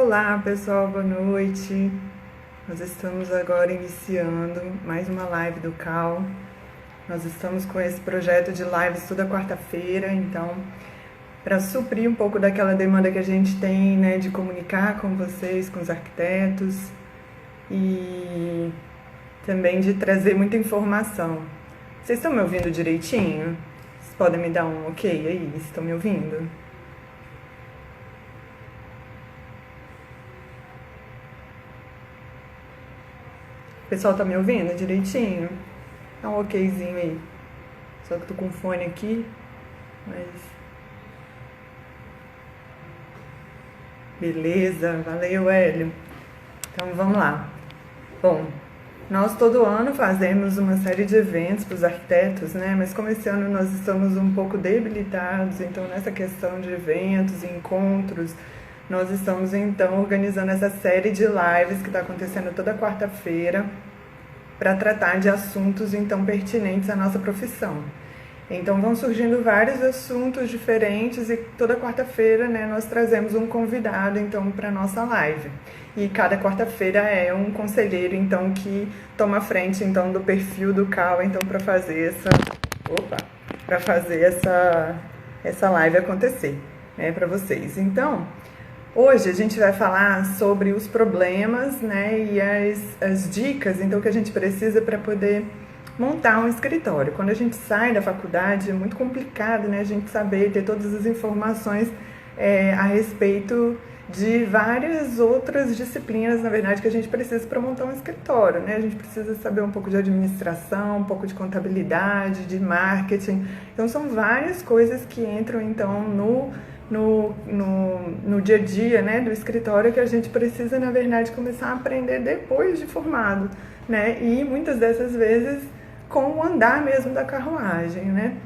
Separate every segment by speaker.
Speaker 1: Olá, pessoal, boa noite. Nós estamos agora iniciando mais uma live do Cal. Nós estamos com esse projeto de lives toda quarta-feira, então, para suprir um pouco daquela demanda que a gente tem, né, de comunicar com vocês, com os arquitetos e também de trazer muita informação. Vocês estão me ouvindo direitinho? Vocês podem me dar um ok aí? Estão me ouvindo? O pessoal tá me ouvindo direitinho? Dá um okzinho aí. Só que tô com fone aqui, mas... Beleza, valeu, Hélio. Então vamos lá. Bom, nós todo ano fazemos uma série de eventos para os arquitetos, né? Mas como esse ano nós estamos um pouco debilitados, então nessa questão de eventos, encontros, nós estamos então organizando essa série de lives que está acontecendo toda quarta-feira para tratar de assuntos então pertinentes à nossa profissão. Então vão surgindo vários assuntos diferentes e toda quarta-feira, né, nós trazemos um convidado então para nossa live. E cada quarta-feira é um conselheiro então que toma frente então do perfil do Cal então para fazer essa live acontecer, né, para vocês. Então, hoje a gente vai falar sobre os problemas, né, e as dicas então, que a gente precisa para poder montar um escritório. Quando a gente sai da faculdade é muito complicado, né, a gente saber ter todas as informações a respeito de várias outras disciplinas, na verdade, que a gente precisa para montar um escritório, né? A gente precisa saber um pouco de administração, um pouco de contabilidade, de marketing. Então são várias coisas que entram então no dia a dia, né, do escritório, que a gente precisa, na verdade, começar a aprender depois de formado, né, e muitas dessas vezes com o andar mesmo da carruagem, né.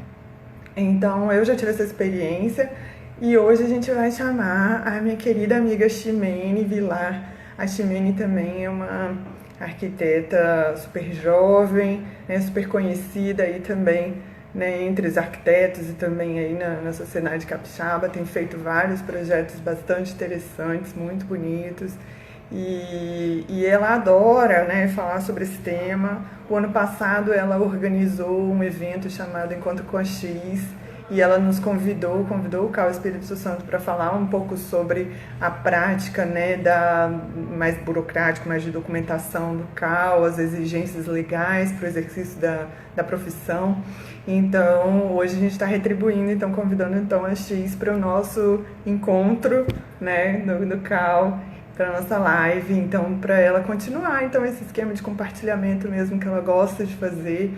Speaker 1: Então, eu já tive essa experiência e hoje a gente vai chamar a minha querida amiga Ximene Vilar. A Ximene também é uma arquiteta super jovem, né, super conhecida aí também, né, entre os arquitetos e também aí na sociedade capixaba, tem feito vários projetos bastante interessantes, muito bonitos, e ela adora, né, falar sobre esse tema. O ano passado ela organizou um evento chamado Encontro com a X, e ela nos convidou o Cal Espírito Santo para falar um pouco sobre a prática, né, mais burocrática, mais de documentação do Cal, as exigências legais para o exercício da profissão. Então, hoje a gente está retribuindo, então convidando então a X para o nosso encontro, né, do Cal, para a nossa live, então para ela continuar então esse esquema de compartilhamento mesmo que ela gosta de fazer,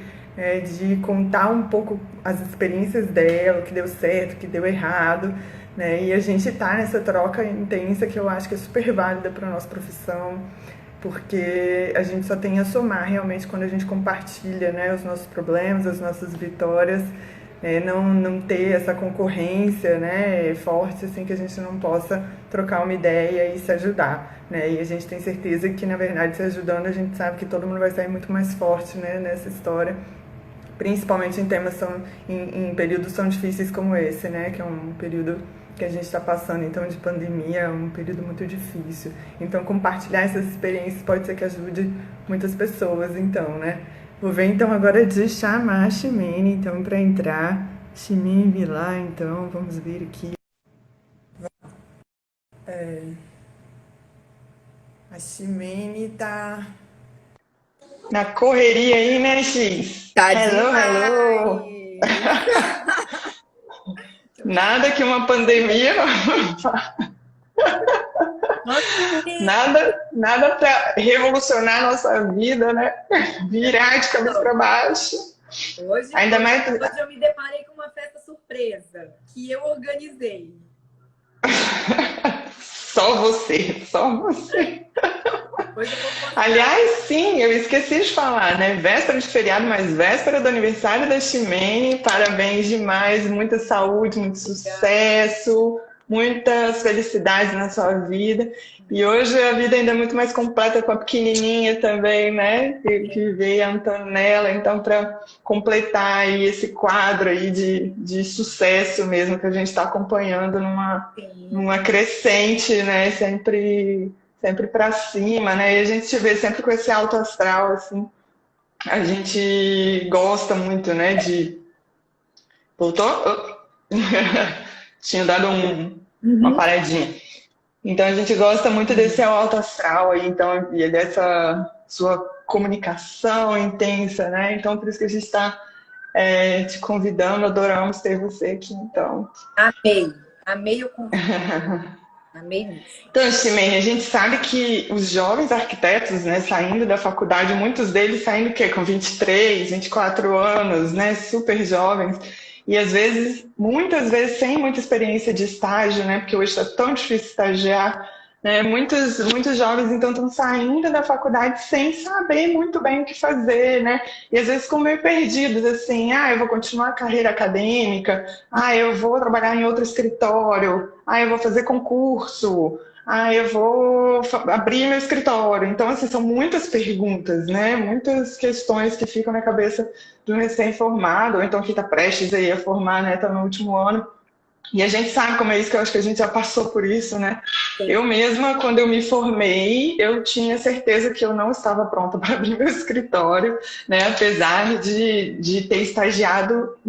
Speaker 1: de contar um pouco as experiências dela, o que deu certo, o que deu errado, né? E a gente tá nessa troca intensa que eu acho que é super válida para a nossa profissão, porque a gente só tem a somar realmente quando a gente compartilha, né, os nossos problemas, as nossas vitórias, não ter essa concorrência, né, forte, assim, que a gente não possa trocar uma ideia e se ajudar, né, e a gente tem certeza que, na verdade, se ajudando, a gente sabe que todo mundo vai sair muito mais forte, né, nessa história, principalmente em em períodos tão difíceis como esse, né, que é um período que a gente está passando, então, de pandemia, é um período muito difícil. Então, compartilhar essas experiências pode ser que ajude muitas pessoas, então, né. Vou ver, então, agora de chamar a Ximene, então, para entrar. Ximene Vilar, então, vamos ver aqui. A Ximene tá na correria aí, né, X?
Speaker 2: Tá
Speaker 1: Hello,
Speaker 2: demais!
Speaker 1: hello! Nada que uma pandemia,
Speaker 2: Nossa, sim.
Speaker 1: nada para revolucionar a nossa vida, né? Virar de cabeça para baixo. Ainda mais.
Speaker 2: Hoje eu me deparei com uma festa surpresa que eu organizei.
Speaker 1: Só você, só você.
Speaker 2: Hoje eu vou postar.
Speaker 1: Aliás, sim, eu esqueci de falar, né? Véspera de feriado, mas véspera do aniversário da Ximene. Parabéns demais, muita saúde, muito sucesso, muitas felicidades na sua vida. E hoje a vida ainda é muito mais completa com a pequenininha também, né? Que veio a Antonella. Então, para completar aí esse quadro aí de sucesso mesmo que a gente está acompanhando numa crescente, né? Sempre para cima, né? E a gente se vê sempre com esse alto astral, assim. A gente gosta muito, né? Voltou? Oh. Tinha dado uma paradinha. Então a gente gosta muito desse alto astral aí, então, e dessa sua comunicação intensa, né? Então por isso que a gente está te convidando, adoramos ter você aqui, então.
Speaker 2: Amei o convite. Amei mesmo.
Speaker 1: Então, Ximene, a gente sabe que os jovens arquitetos, né, saindo da faculdade, muitos deles saindo o quê? Com 23, 24 anos, né, super jovens, e às vezes, muitas vezes, sem muita experiência de estágio, né, porque hoje está tão difícil estagiar, né, muitos jovens, então, estão saindo da faculdade sem saber muito bem o que fazer, né, e às vezes ficam meio perdidos, assim, eu vou continuar a carreira acadêmica, eu vou trabalhar em outro escritório, eu vou fazer concurso, eu vou abrir meu escritório. Então, assim, são muitas perguntas, né? Muitas questões que ficam na cabeça do recém-formado, ou então que está prestes aí a formar, né? Está no último ano. E a gente sabe como é isso, que eu acho que a gente já passou por isso, né? Sim. Eu mesma, quando eu me formei, eu tinha certeza que eu não estava pronta para abrir meu escritório, né? Apesar de ter estagiado a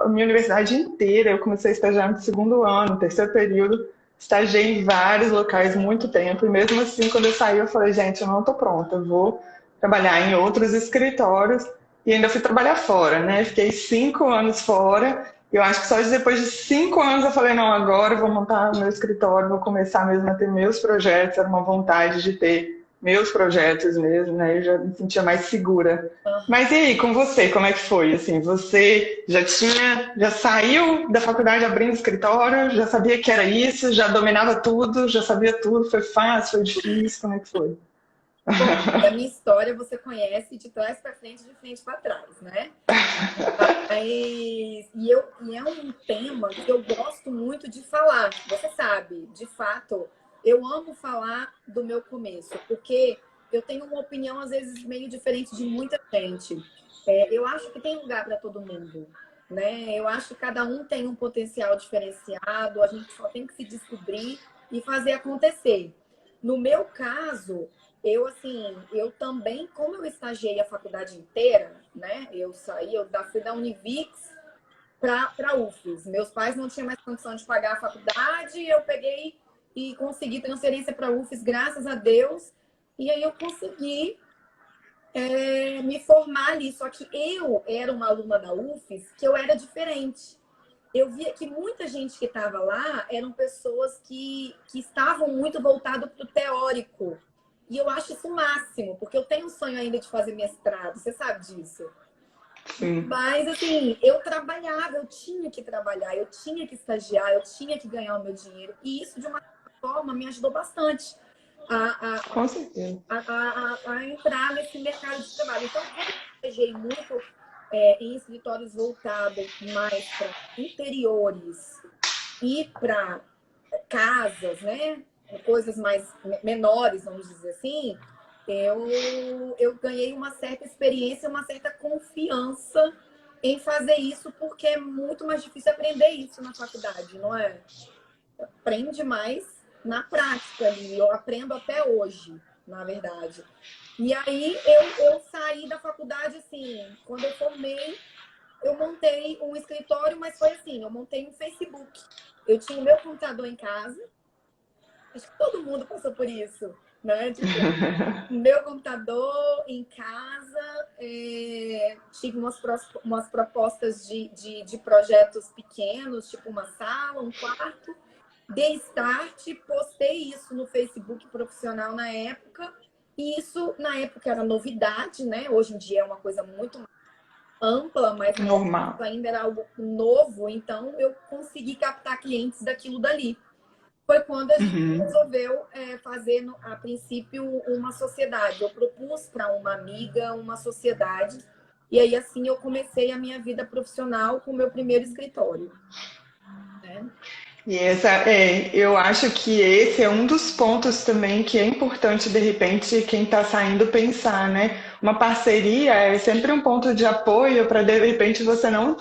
Speaker 1: minha universidade inteira. Eu comecei a estagiar no segundo ano, terceiro período, estagiei em vários locais muito tempo, e mesmo assim, quando eu saí, eu falei, gente, eu não estou pronta, eu vou trabalhar em outros escritórios, e ainda fui trabalhar fora, né? Fiquei 5 anos fora. Eu acho que só depois de 5 anos eu falei, não, agora eu vou montar meu escritório, vou começar mesmo a ter meus projetos, era uma vontade de ter meus projetos mesmo, né? Eu já me sentia mais segura. Mas e aí, com você, como é que foi? Assim, você já saiu da faculdade abrindo escritório, já sabia que era isso, já dominava tudo, já sabia tudo, foi fácil, foi difícil, como é que foi?
Speaker 2: Bom, a minha história você conhece de trás para frente, de frente para trás, né? E é um tema que eu gosto muito de falar. Você sabe, de fato, eu amo falar do meu começo, porque eu tenho uma opinião, às vezes, meio diferente de muita gente. Eu acho que tem lugar para todo mundo, né? Eu acho que cada um tem um potencial diferenciado, a gente só tem que se descobrir e fazer acontecer. No meu caso, eu também, como eu estagiei a faculdade inteira, né? Eu fui da Univix para a UFES. Meus pais não tinham mais condição de pagar a faculdade, eu peguei e consegui transferência para a UFES, graças a Deus. E aí eu consegui me formar ali. Só que eu era uma aluna da UFES que eu era diferente. Eu via que muita gente que estava lá eram pessoas que estavam muito voltadas para o teórico. E eu acho isso o máximo, porque eu tenho um sonho ainda de fazer mestrado, você sabe disso. Sim. Mas, assim, eu trabalhava, eu tinha que trabalhar, eu tinha que estagiar, eu tinha que ganhar o meu dinheiro. E isso, de uma forma, me ajudou bastante
Speaker 1: Com certeza.
Speaker 2: a entrar nesse mercado de trabalho. Então, como eu estagiei muito em escritórios voltados mais para interiores e para casas, né? Coisas mais menores, vamos dizer assim, eu ganhei uma certa experiência, uma certa confiança em fazer isso, porque é muito mais difícil aprender isso na faculdade, não é? Aprende mais na prática ali, eu aprendo até hoje, na verdade. E aí eu saí da faculdade, assim, quando eu formei, eu montei um escritório, mas foi assim, eu montei um Facebook. Eu tinha o meu computador em casa, acho que todo mundo passou por isso, né? Tipo, meu computador em casa, tive umas propostas de projetos pequenos, tipo uma sala, um quarto. Dei start, postei isso no Facebook profissional na época. E isso, na época, era novidade, né? Hoje em dia é uma coisa muito mais ampla, mas
Speaker 1: normal.
Speaker 2: Ainda era algo novo. Então, eu consegui captar clientes daquilo dali. Foi quando a gente resolveu fazer, a princípio, uma sociedade. Eu propus para uma amiga uma sociedade. E aí, assim, eu comecei a minha vida profissional com o meu primeiro escritório. Né?
Speaker 1: E eu acho que esse é um dos pontos também que é importante, de repente, quem está saindo pensar, né? Uma parceria é sempre um ponto de apoio para, de repente, você não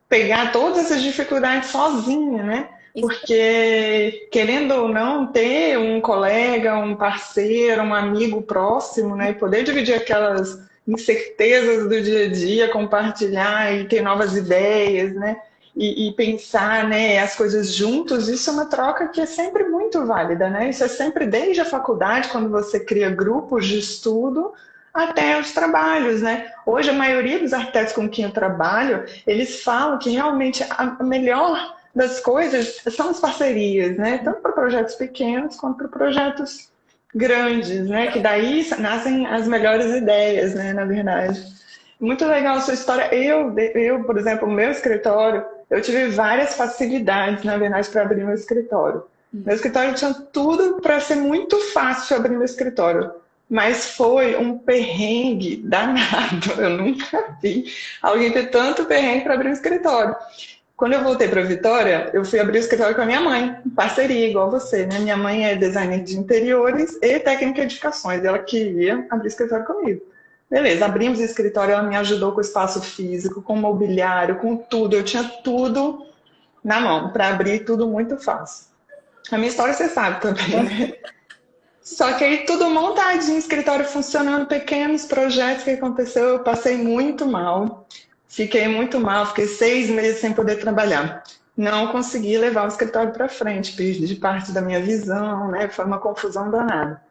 Speaker 1: pegar todas essas dificuldades sozinha, né?
Speaker 2: Isso,
Speaker 1: Porque, querendo ou não, ter um colega, um parceiro, um amigo próximo, né? E poder dividir aquelas incertezas do dia a dia, compartilhar e ter novas ideias, né? E pensar, né, as coisas juntos, isso é uma troca que é sempre muito válida, né? Isso é sempre desde a faculdade, quando você cria grupos de estudo, até os trabalhos, né? Hoje, a maioria dos arquitetos com quem eu trabalho, eles falam que realmente a melhor das coisas são as parcerias, né? Tanto para projetos pequenos quanto para projetos grandes, né? Que daí nascem as melhores ideias, né? Na verdade. Muito legal a sua história. Por exemplo, o meu escritório, eu tive várias facilidades, na verdade, para abrir meu escritório. Meu escritório tinha tudo para ser muito fácil abrir meu escritório. Mas foi um perrengue danado. Eu nunca vi alguém ter tanto perrengue para abrir um escritório. Quando eu voltei para Vitória, eu fui abrir o escritório com a minha mãe, em parceria, igual você, né? Minha mãe é designer de interiores e técnica de edificações. Ela queria abrir o escritório comigo. Beleza, abrimos o escritório, ela me ajudou com o espaço físico, com o mobiliário, com tudo. Eu tinha tudo na mão para abrir tudo muito fácil. A minha história você sabe também, né? Só que aí tudo montadinho, escritório funcionando, pequenos projetos que aconteceu, eu passei muito mal. Fiquei muito mal, fiquei 6 meses sem poder trabalhar. Não consegui levar o escritório para frente, perdi parte da minha visão, né? Foi uma confusão danada.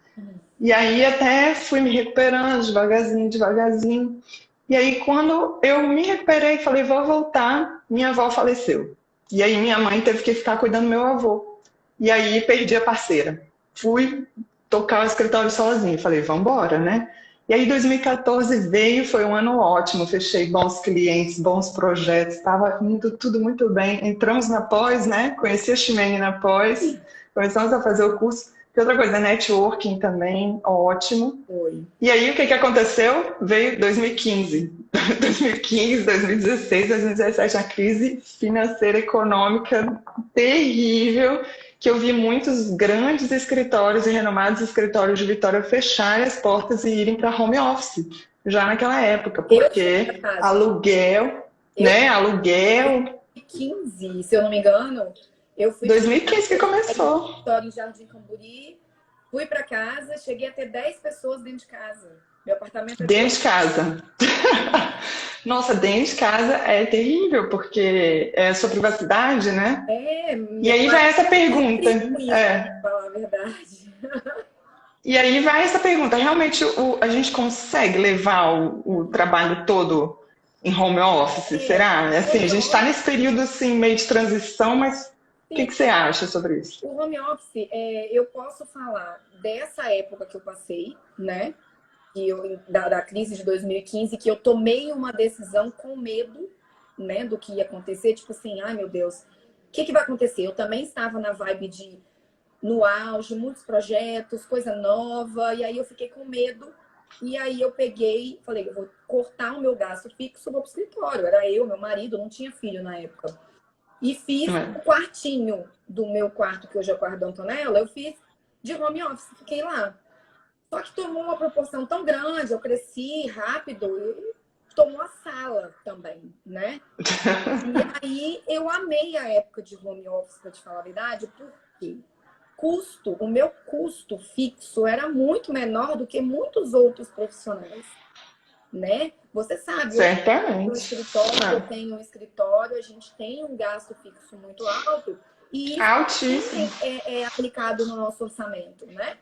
Speaker 1: E aí até fui me recuperando devagarzinho, devagarzinho. E aí quando eu me recuperei, falei, vou voltar, minha avó faleceu. E aí minha mãe teve que ficar cuidando do meu avô. E aí perdi a parceira. Fui tocar o escritório sozinho. Falei, vamos embora, né? E aí 2014 veio, foi um ano ótimo. Fechei bons clientes, bons projetos, estava indo tudo muito bem. Entramos na pós, né? Conheci a Ximene na pós, começamos a fazer o curso. E outra coisa, networking também, ótimo.
Speaker 2: foi.
Speaker 1: E aí o que aconteceu? Veio 2015. 2015, 2016, 2017, a crise financeira econômica terrível, que eu vi muitos grandes escritórios e renomados escritórios de Vitória fecharem as portas e irem para home office, já naquela época,
Speaker 2: Eu fui para
Speaker 1: porque
Speaker 2: casa.
Speaker 1: aluguel,
Speaker 2: Eu
Speaker 1: né? Aluguel.
Speaker 2: 2015, se eu não me engano, eu fui para
Speaker 1: 2015 que começou.
Speaker 2: escritório em Jardim Camburi, fui para casa, cheguei a ter 10 pessoas dentro de casa. Meu apartamento é
Speaker 1: Dentro de casa. Nossa, dentro de casa é terrível, porque é a sua privacidade, né? E
Speaker 2: meu
Speaker 1: aí vai
Speaker 2: marido
Speaker 1: essa pergunta.
Speaker 2: com isso,
Speaker 1: É.
Speaker 2: pra falar a verdade.
Speaker 1: E aí vai essa pergunta. Realmente a gente consegue levar o trabalho todo em home office? Será? Assim, a gente está nesse período assim, meio de transição, mas o que você acha sobre isso?
Speaker 2: O home office, eu posso falar dessa época que eu passei, né? Da crise de 2015, que eu tomei uma decisão com medo, né, do que ia acontecer. Tipo assim, ai meu Deus, o que vai acontecer? Eu também estava na vibe de, no auge, muitos projetos, coisa nova, e aí eu fiquei com medo. E aí eu peguei, falei, eu vou cortar o meu gasto fixo, vou pro escritório. Era eu, meu marido, não tinha filho na época. E fiz o quartinho do meu quarto, que hoje é o quarto da Antonella, eu fiz de home office, fiquei lá. Só que tomou uma proporção tão grande, eu cresci rápido, e tomou a sala também, né? E aí eu amei a época de home office, pra te falar a verdade, porque o meu custo fixo era muito menor do que muitos outros profissionais, né? Você sabe, eu tenho um escritório, a gente tem um gasto fixo muito alto e isso é aplicado no nosso orçamento, né?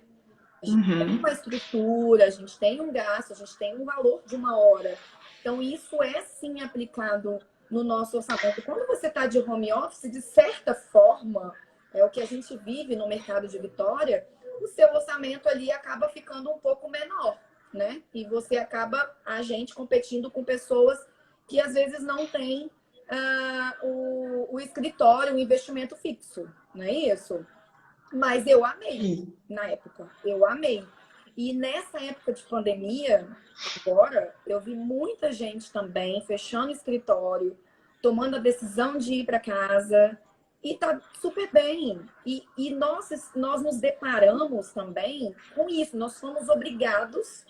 Speaker 2: A gente tem uma estrutura, a gente tem um gasto, a gente tem um valor de uma hora. Então, isso é sim aplicado no nosso orçamento. Quando você está de home office, de certa forma, é o que a gente vive no mercado de Vitória, o seu orçamento ali acaba ficando um pouco menor, né? E você acaba, a gente, competindo com pessoas que às vezes não têm o escritório, o investimento fixo, não é isso? Mas eu amei na época, eu amei. E nessa época de pandemia, agora, eu vi muita gente também fechando escritório, tomando a decisão de ir para casa. E tá super bem. E nós nos deparamos também com isso. Nós fomos obrigados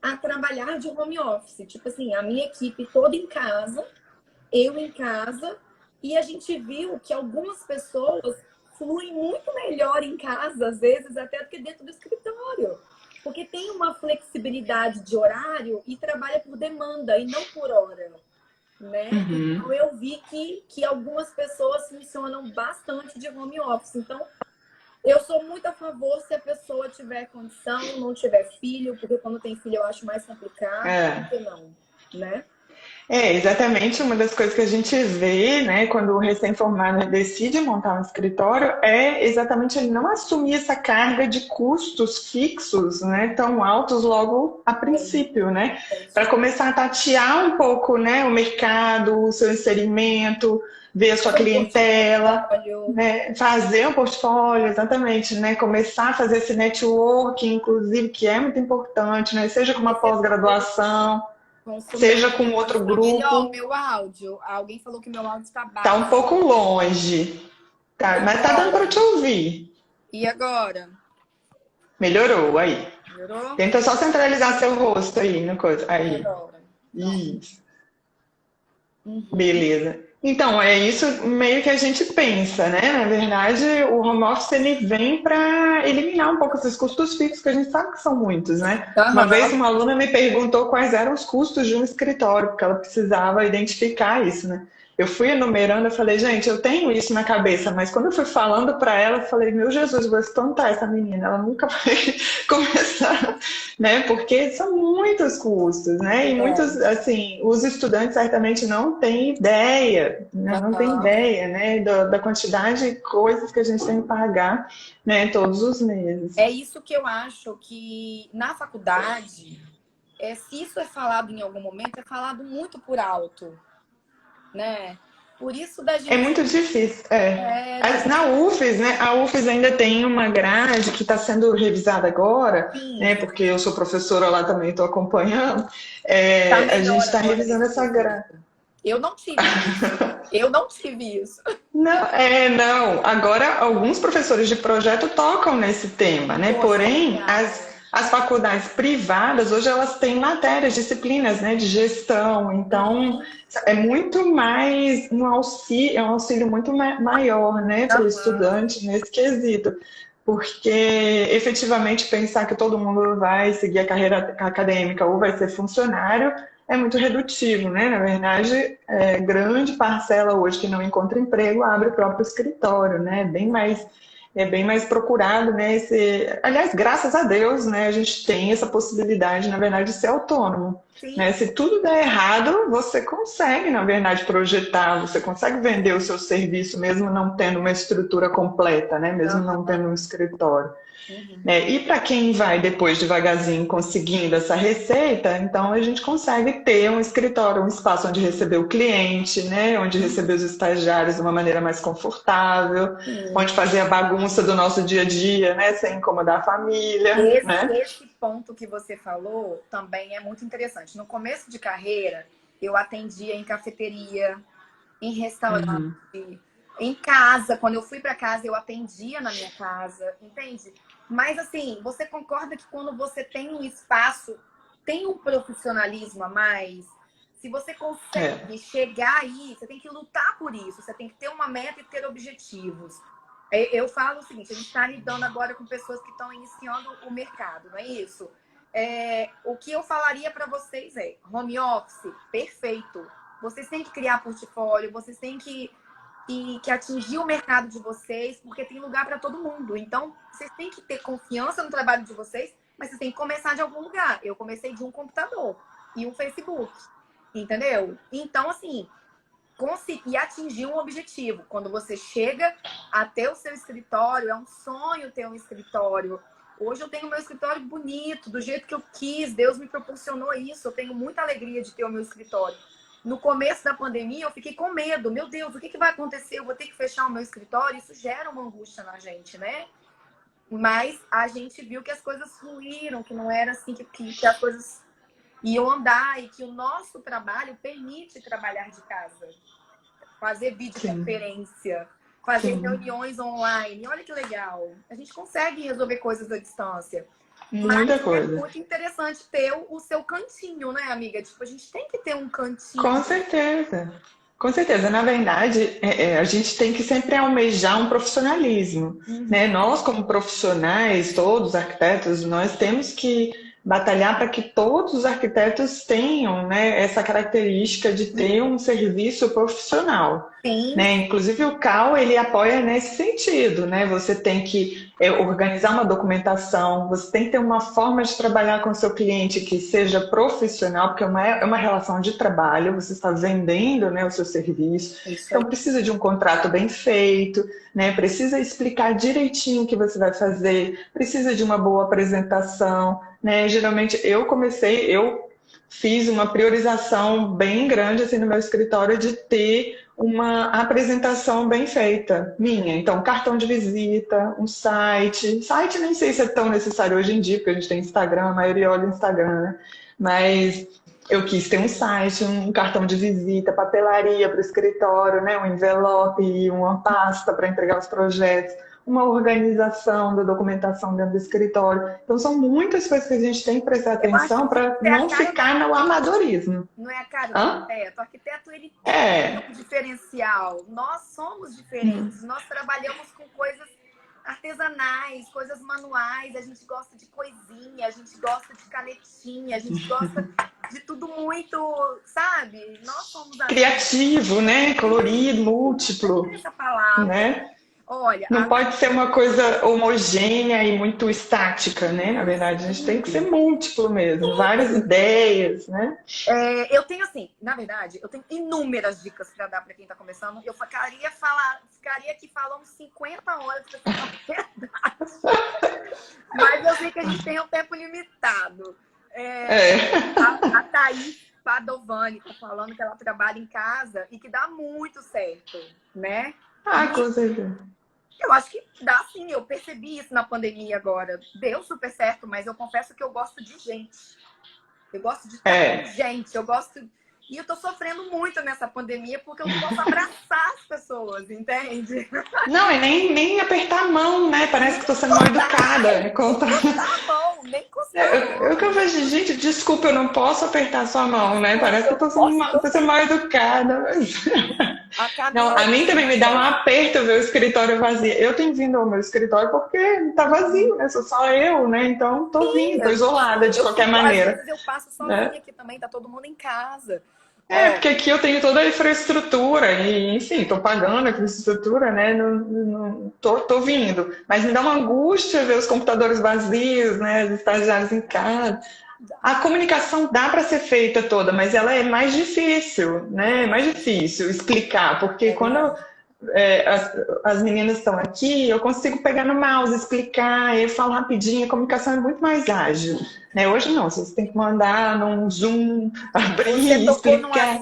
Speaker 2: a trabalhar de home office. Tipo assim, a minha equipe toda em casa, eu em casa, e a gente viu que algumas pessoas fluem muito melhor em casa, às vezes, até do que dentro do escritório. Porque tem uma flexibilidade de horário e trabalha por demanda e não por hora, né? Então, eu vi que algumas pessoas funcionam bastante de home office. Então, eu sou muito a favor se a pessoa tiver condição, não tiver filho, porque quando tem filho eu acho mais complicado, por que não, né?
Speaker 1: É exatamente uma das coisas que a gente vê, né, quando o recém-formado decide montar um escritório, é exatamente ele não assumir essa carga de custos fixos, né, tão altos logo a princípio, né, para começar a tatear um pouco, né, o mercado, o seu inserimento, ver a sua clientela, né, fazer um portfólio, exatamente, né, começar a fazer esse networking, inclusive, que é muito importante, né, seja com uma pós-graduação, seja com outro grupo.
Speaker 2: Melhor o meu áudio. Alguém falou que meu áudio está baixo.
Speaker 1: Tá um pouco longe. Tá, mas tá dando para te ouvir.
Speaker 2: E agora?
Speaker 1: Melhorou, aí.
Speaker 2: Melhorou?
Speaker 1: Tenta só centralizar seu rosto aí no coisa. Aí. Isso. Beleza. Então, é isso meio que a gente pensa, né? Na verdade, o home office ele vem para eliminar um pouco esses custos fixos, que a gente sabe que são muitos, né? Uma vez uma aluna me perguntou quais eram os custos de um escritório, porque ela precisava identificar isso, né? Eu fui enumerando, eu falei, gente, eu tenho isso na cabeça, mas quando eu fui falando para ela, eu falei, meu Jesus, vou espantar essa menina, ela nunca vai começar, né? Porque são muitos custos, né? E muitos, assim, os estudantes certamente não têm ideia, né? Não têm ideia, né? Da quantidade de coisas que a gente tem que pagar, né? Todos os meses.
Speaker 2: É isso que eu acho que na faculdade, se isso é falado em algum momento, é falado muito por alto, né? Por isso da gente...
Speaker 1: É muito difícil. Na UFES, né? A UFES ainda tem uma grade que está sendo revisada agora, né? Porque eu sou professora lá também, estou acompanhando. A gente está revisando essa grade.
Speaker 2: Eu não tive isso. Eu não tive isso.
Speaker 1: Não. Agora, alguns professores de projeto tocam nesse tema, né? Porém, as faculdades privadas, hoje elas têm matérias, disciplinas, né, de gestão. Então, é muito mais um auxílio muito maior, né, para o estudante nesse quesito. Porque, efetivamente, pensar que todo mundo vai seguir a carreira acadêmica ou vai ser funcionário é muito redutivo, né? Na verdade, grande parcela hoje que não encontra emprego abre o próprio escritório, né? É bem mais procurado, né? Aliás, graças a Deus, né? A gente tem essa possibilidade, na verdade, de ser autônomo. Né? Se tudo der errado, você consegue, na verdade, projetar, você consegue vender o seu serviço, mesmo não tendo uma estrutura completa, né? Mesmo não tendo um escritório. E para quem vai depois devagarzinho conseguindo essa receita, então a gente consegue ter um escritório, um espaço onde receber o cliente, né? Onde receber os estagiários de uma maneira mais confortável, onde fazer a bagunça do nosso dia a dia, né? Sem incomodar a família.
Speaker 2: Esse ponto que você falou também é muito interessante. No começo de carreira, eu atendia em cafeteria, em restaurante, em casa. Quando eu fui para casa, eu atendia na minha casa, entende? Mas, assim, você concorda que quando você tem um espaço, tem um profissionalismo a mais? Se você consegue chegar aí, você tem que lutar por isso. Você tem que ter uma meta e ter objetivos. Eu falo o seguinte, a gente está lidando agora com pessoas que estão iniciando o mercado, não é isso? O que eu falaria para vocês é, home office, perfeito. Vocês têm que criar portfólio, vocês têm que atingir o mercado de vocês, porque tem lugar para todo mundo. Então, vocês têm que ter confiança no trabalho de vocês, mas vocês têm que começar de algum lugar. Eu comecei de um computador e um Facebook, entendeu? Então, assim, conseguir atingir um objetivo. Quando você chega até o seu escritório, é um sonho ter um escritório. Hoje eu tenho meu escritório bonito, do jeito que eu quis, Deus me proporcionou isso. Eu tenho muita alegria de ter o meu escritório. No começo da pandemia, eu fiquei com medo. Meu Deus, o que vai acontecer? Eu vou ter que fechar o meu escritório? Isso gera uma angústia na gente, né? Mas a gente viu que as coisas fluíram, que não era assim que as coisas iam andar e que o nosso trabalho permite trabalhar de casa. Fazer videoconferência, fazer
Speaker 1: Sim.
Speaker 2: reuniões online. Olha que legal. A gente consegue resolver coisas à distância. Mas
Speaker 1: Muita
Speaker 2: é
Speaker 1: coisa.
Speaker 2: muito interessante ter o seu cantinho, né, amiga? Tipo, a gente tem que ter um
Speaker 1: Com
Speaker 2: cantinho.
Speaker 1: certeza. Com certeza. Na verdade, a gente tem que sempre almejar um profissionalismo, né?
Speaker 2: Uhum.
Speaker 1: Nós, como profissionais, todos arquitetos, nós temos que batalhar para que todos os arquitetos tenham, né, essa característica de ter um serviço profissional,
Speaker 2: Sim,
Speaker 1: né? Inclusive o CAL, ele apoia nesse sentido, né? Você tem que organizar uma documentação, você tem que ter uma forma de trabalhar com o seu cliente que seja profissional, porque é uma relação de trabalho, você está vendendo, né, o seu serviço,
Speaker 2: isso
Speaker 1: então
Speaker 2: aí.
Speaker 1: precisa de um contrato bem feito, né? Precisa explicar direitinho o que você vai fazer, precisa de uma boa apresentação, né? Geralmente eu fiz uma priorização bem grande assim no meu escritório de ter uma apresentação bem feita minha. Então, cartão de visita, um site. Site nem sei se é tão necessário hoje em dia, porque a gente tem Instagram, a maioria olha o Instagram, né? Mas eu quis ter um site, um cartão de visita, papelaria para o escritório, né? Um envelope, uma pasta para entregar os projetos, uma organização da documentação dentro do escritório. Então, são muitas coisas que a gente tem que prestar
Speaker 2: Eu acho
Speaker 1: atenção
Speaker 2: que
Speaker 1: para
Speaker 2: é a
Speaker 1: não
Speaker 2: cara do
Speaker 1: ficar no
Speaker 2: arquiteto,
Speaker 1: amadorismo.
Speaker 2: não é a cara do
Speaker 1: Hã?
Speaker 2: arquiteto. O arquiteto, ele tem que ter
Speaker 1: É.
Speaker 2: um diferencial. Nós somos diferentes. Nós trabalhamos com coisas artesanais, coisas manuais. A gente gosta de coisinha, a gente gosta de canetinha, a gente gosta de tudo muito, sabe? Nós somos assim.
Speaker 1: Criativo, né? Colorido,
Speaker 2: Gostei
Speaker 1: múltiplo,
Speaker 2: dessa palavra.
Speaker 1: né?
Speaker 2: Olha,
Speaker 1: Não pode ser uma coisa homogênea e muito estática, né? Na verdade, a gente tem que ser múltiplo mesmo, várias ideias, né?
Speaker 2: eu tenho assim, na verdade, eu tenho inúmeras dicas para dar para quem está começando. Eu ficaria aqui falando 50 horas para falar a verdade. Mas eu sei que a gente tem um tempo limitado. A Thaís Padovani está falando que ela trabalha em casa e que dá muito certo, né?
Speaker 1: Ah,
Speaker 2: E
Speaker 1: com certeza.
Speaker 2: eu acho que dá sim, eu percebi isso na pandemia agora. Deu super certo, mas eu confesso que eu gosto de gente. Eu gosto de estar com gente, eu gosto. E eu tô sofrendo muito nessa pandemia porque eu não posso abraçar as pessoas, entende?
Speaker 1: Não, e nem apertar a mão, né? Parece que estou sendo mal educada.
Speaker 2: Tá bom, nem coçar a
Speaker 1: Eu que eu
Speaker 2: mão.
Speaker 1: vejo, gente, desculpa, eu não posso apertar sua mão, né? Parece que eu
Speaker 2: Eu
Speaker 1: estou
Speaker 2: posso
Speaker 1: sendo mal educada.
Speaker 2: A
Speaker 1: Não,
Speaker 2: Camila
Speaker 1: a mim também me dá um
Speaker 2: Dias.
Speaker 1: aperto ver o escritório vazio. Eu tenho vindo ao meu escritório porque tá vazio, né? Sou só eu, né? Então tô vindo, tô isolada de qualquer
Speaker 2: Às
Speaker 1: maneira,
Speaker 2: vezes eu passo
Speaker 1: né?
Speaker 2: sozinha aqui também, tá todo mundo em casa. Ó,
Speaker 1: Porque aqui eu tenho toda a infraestrutura e, enfim, tô pagando a infraestrutura, né? Tô vindo. Mas me dá uma angústia ver os computadores vazios, né? Os estagiários em casa. A comunicação dá para ser feita toda, mas ela é mais difícil, né? É mais difícil explicar, porque
Speaker 2: é
Speaker 1: quando
Speaker 2: verdade.
Speaker 1: as meninas estão aqui, eu consigo pegar no mouse, explicar, eu falo rapidinho, a comunicação é muito mais ágil. Né? Hoje não, você tem que mandar num Zoom, abrir, explicar,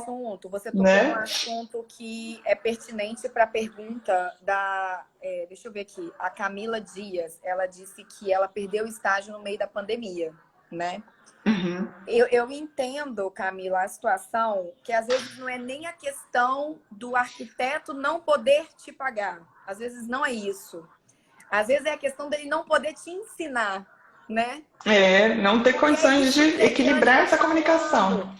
Speaker 2: Você tocou num
Speaker 1: né?
Speaker 2: assunto que é pertinente para a pergunta da. Deixa eu ver aqui. A Camila Dias, ela disse que ela perdeu o estágio no meio da pandemia, né?
Speaker 1: Uhum.
Speaker 2: Eu entendo, Camila, a situação que às vezes não é nem a questão do arquiteto não poder te pagar. Às vezes não é isso. Às vezes é a questão dele não poder te ensinar, né?
Speaker 1: Não ter
Speaker 2: Porque é
Speaker 1: condições de
Speaker 2: isso que a Eliane
Speaker 1: equilibrar
Speaker 2: está
Speaker 1: essa
Speaker 2: falando.
Speaker 1: comunicação.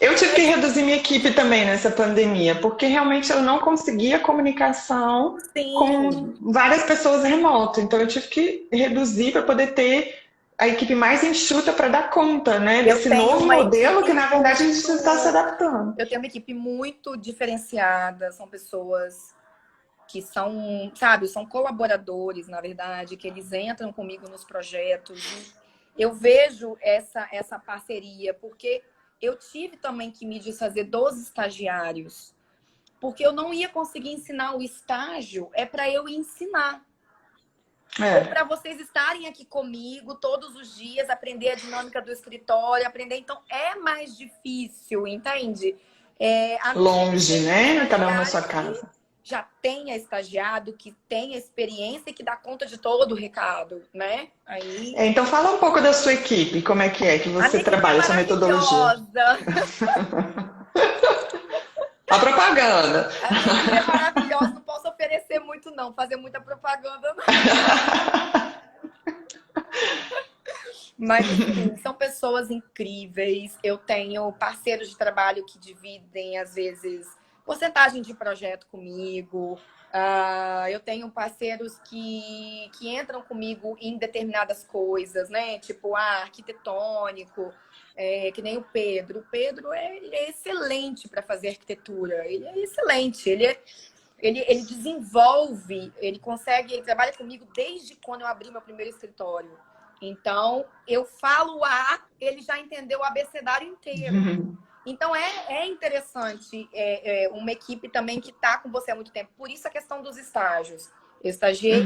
Speaker 1: Eu tive que reduzir minha equipe também nessa pandemia, porque realmente eu não conseguia comunicação
Speaker 2: Sim,
Speaker 1: com várias pessoas remoto. Então eu tive que reduzir para poder ter a equipe mais enxuta para dar conta, né,
Speaker 2: eu
Speaker 1: desse
Speaker 2: tenho
Speaker 1: novo
Speaker 2: uma
Speaker 1: modelo que
Speaker 2: equipe
Speaker 1: na verdade a gente está se adaptando.
Speaker 2: eu tenho uma equipe muito diferenciada, são pessoas que são, sabe, são colaboradores, na verdade, que eles entram comigo nos projetos. E eu vejo essa parceria, porque eu tive também que me desfazer dos estagiários, porque eu não ia conseguir ensinar o estágio, é para eu ensinar. Ou para vocês estarem aqui comigo todos os dias, aprender a dinâmica do escritório, aprender. Então, é mais difícil, entende?
Speaker 1: Longe, né? Cada um na
Speaker 2: Estagiário
Speaker 1: sua
Speaker 2: que
Speaker 1: casa.
Speaker 2: já tenha estagiado, que tenha experiência e que dá conta de todo o recado, né? Aí...
Speaker 1: Então fala um pouco da sua equipe, como é que
Speaker 2: A
Speaker 1: você
Speaker 2: minha equipe é
Speaker 1: trabalha, sua metodologia.
Speaker 2: maravilhosa.
Speaker 1: A propaganda.
Speaker 2: A minha equipe é maravilhosa. Não posso oferecer muito, não. Fazer muita propaganda, não. Mas, assim, são pessoas incríveis. Eu tenho parceiros de trabalho que dividem, às vezes, porcentagem de projeto comigo. Eu tenho parceiros que entram comigo em determinadas coisas, né? Tipo, arquitetônico, que nem o Pedro. O Pedro ele é excelente para fazer arquitetura. Ele é excelente. Ele desenvolve, ele trabalha comigo desde quando eu abri meu primeiro escritório. Então, eu falo A, ele já entendeu o abecedário inteiro. Então, é interessante uma equipe também que está com você há muito tempo. Por isso a questão dos estágios. Eu estagiei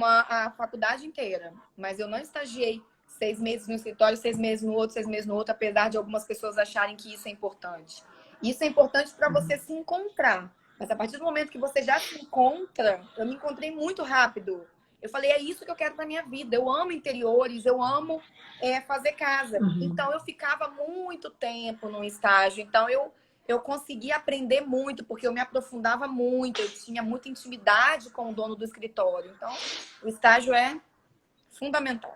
Speaker 2: a faculdade inteira, mas eu não estagiei 6 meses no escritório, 6 meses no outro, 6 meses no outro, apesar de algumas pessoas acharem que isso é importante. Isso é importante para você se encontrar. Mas a partir do momento que você já se encontra, eu me encontrei muito rápido. Eu falei, é isso que eu quero para minha vida. Eu amo interiores, eu amo fazer casa. Então, eu ficava muito tempo no estágio. Então, eu consegui aprender muito, porque eu me aprofundava muito. Eu tinha muita intimidade com o dono do escritório. Então, o estágio é fundamental.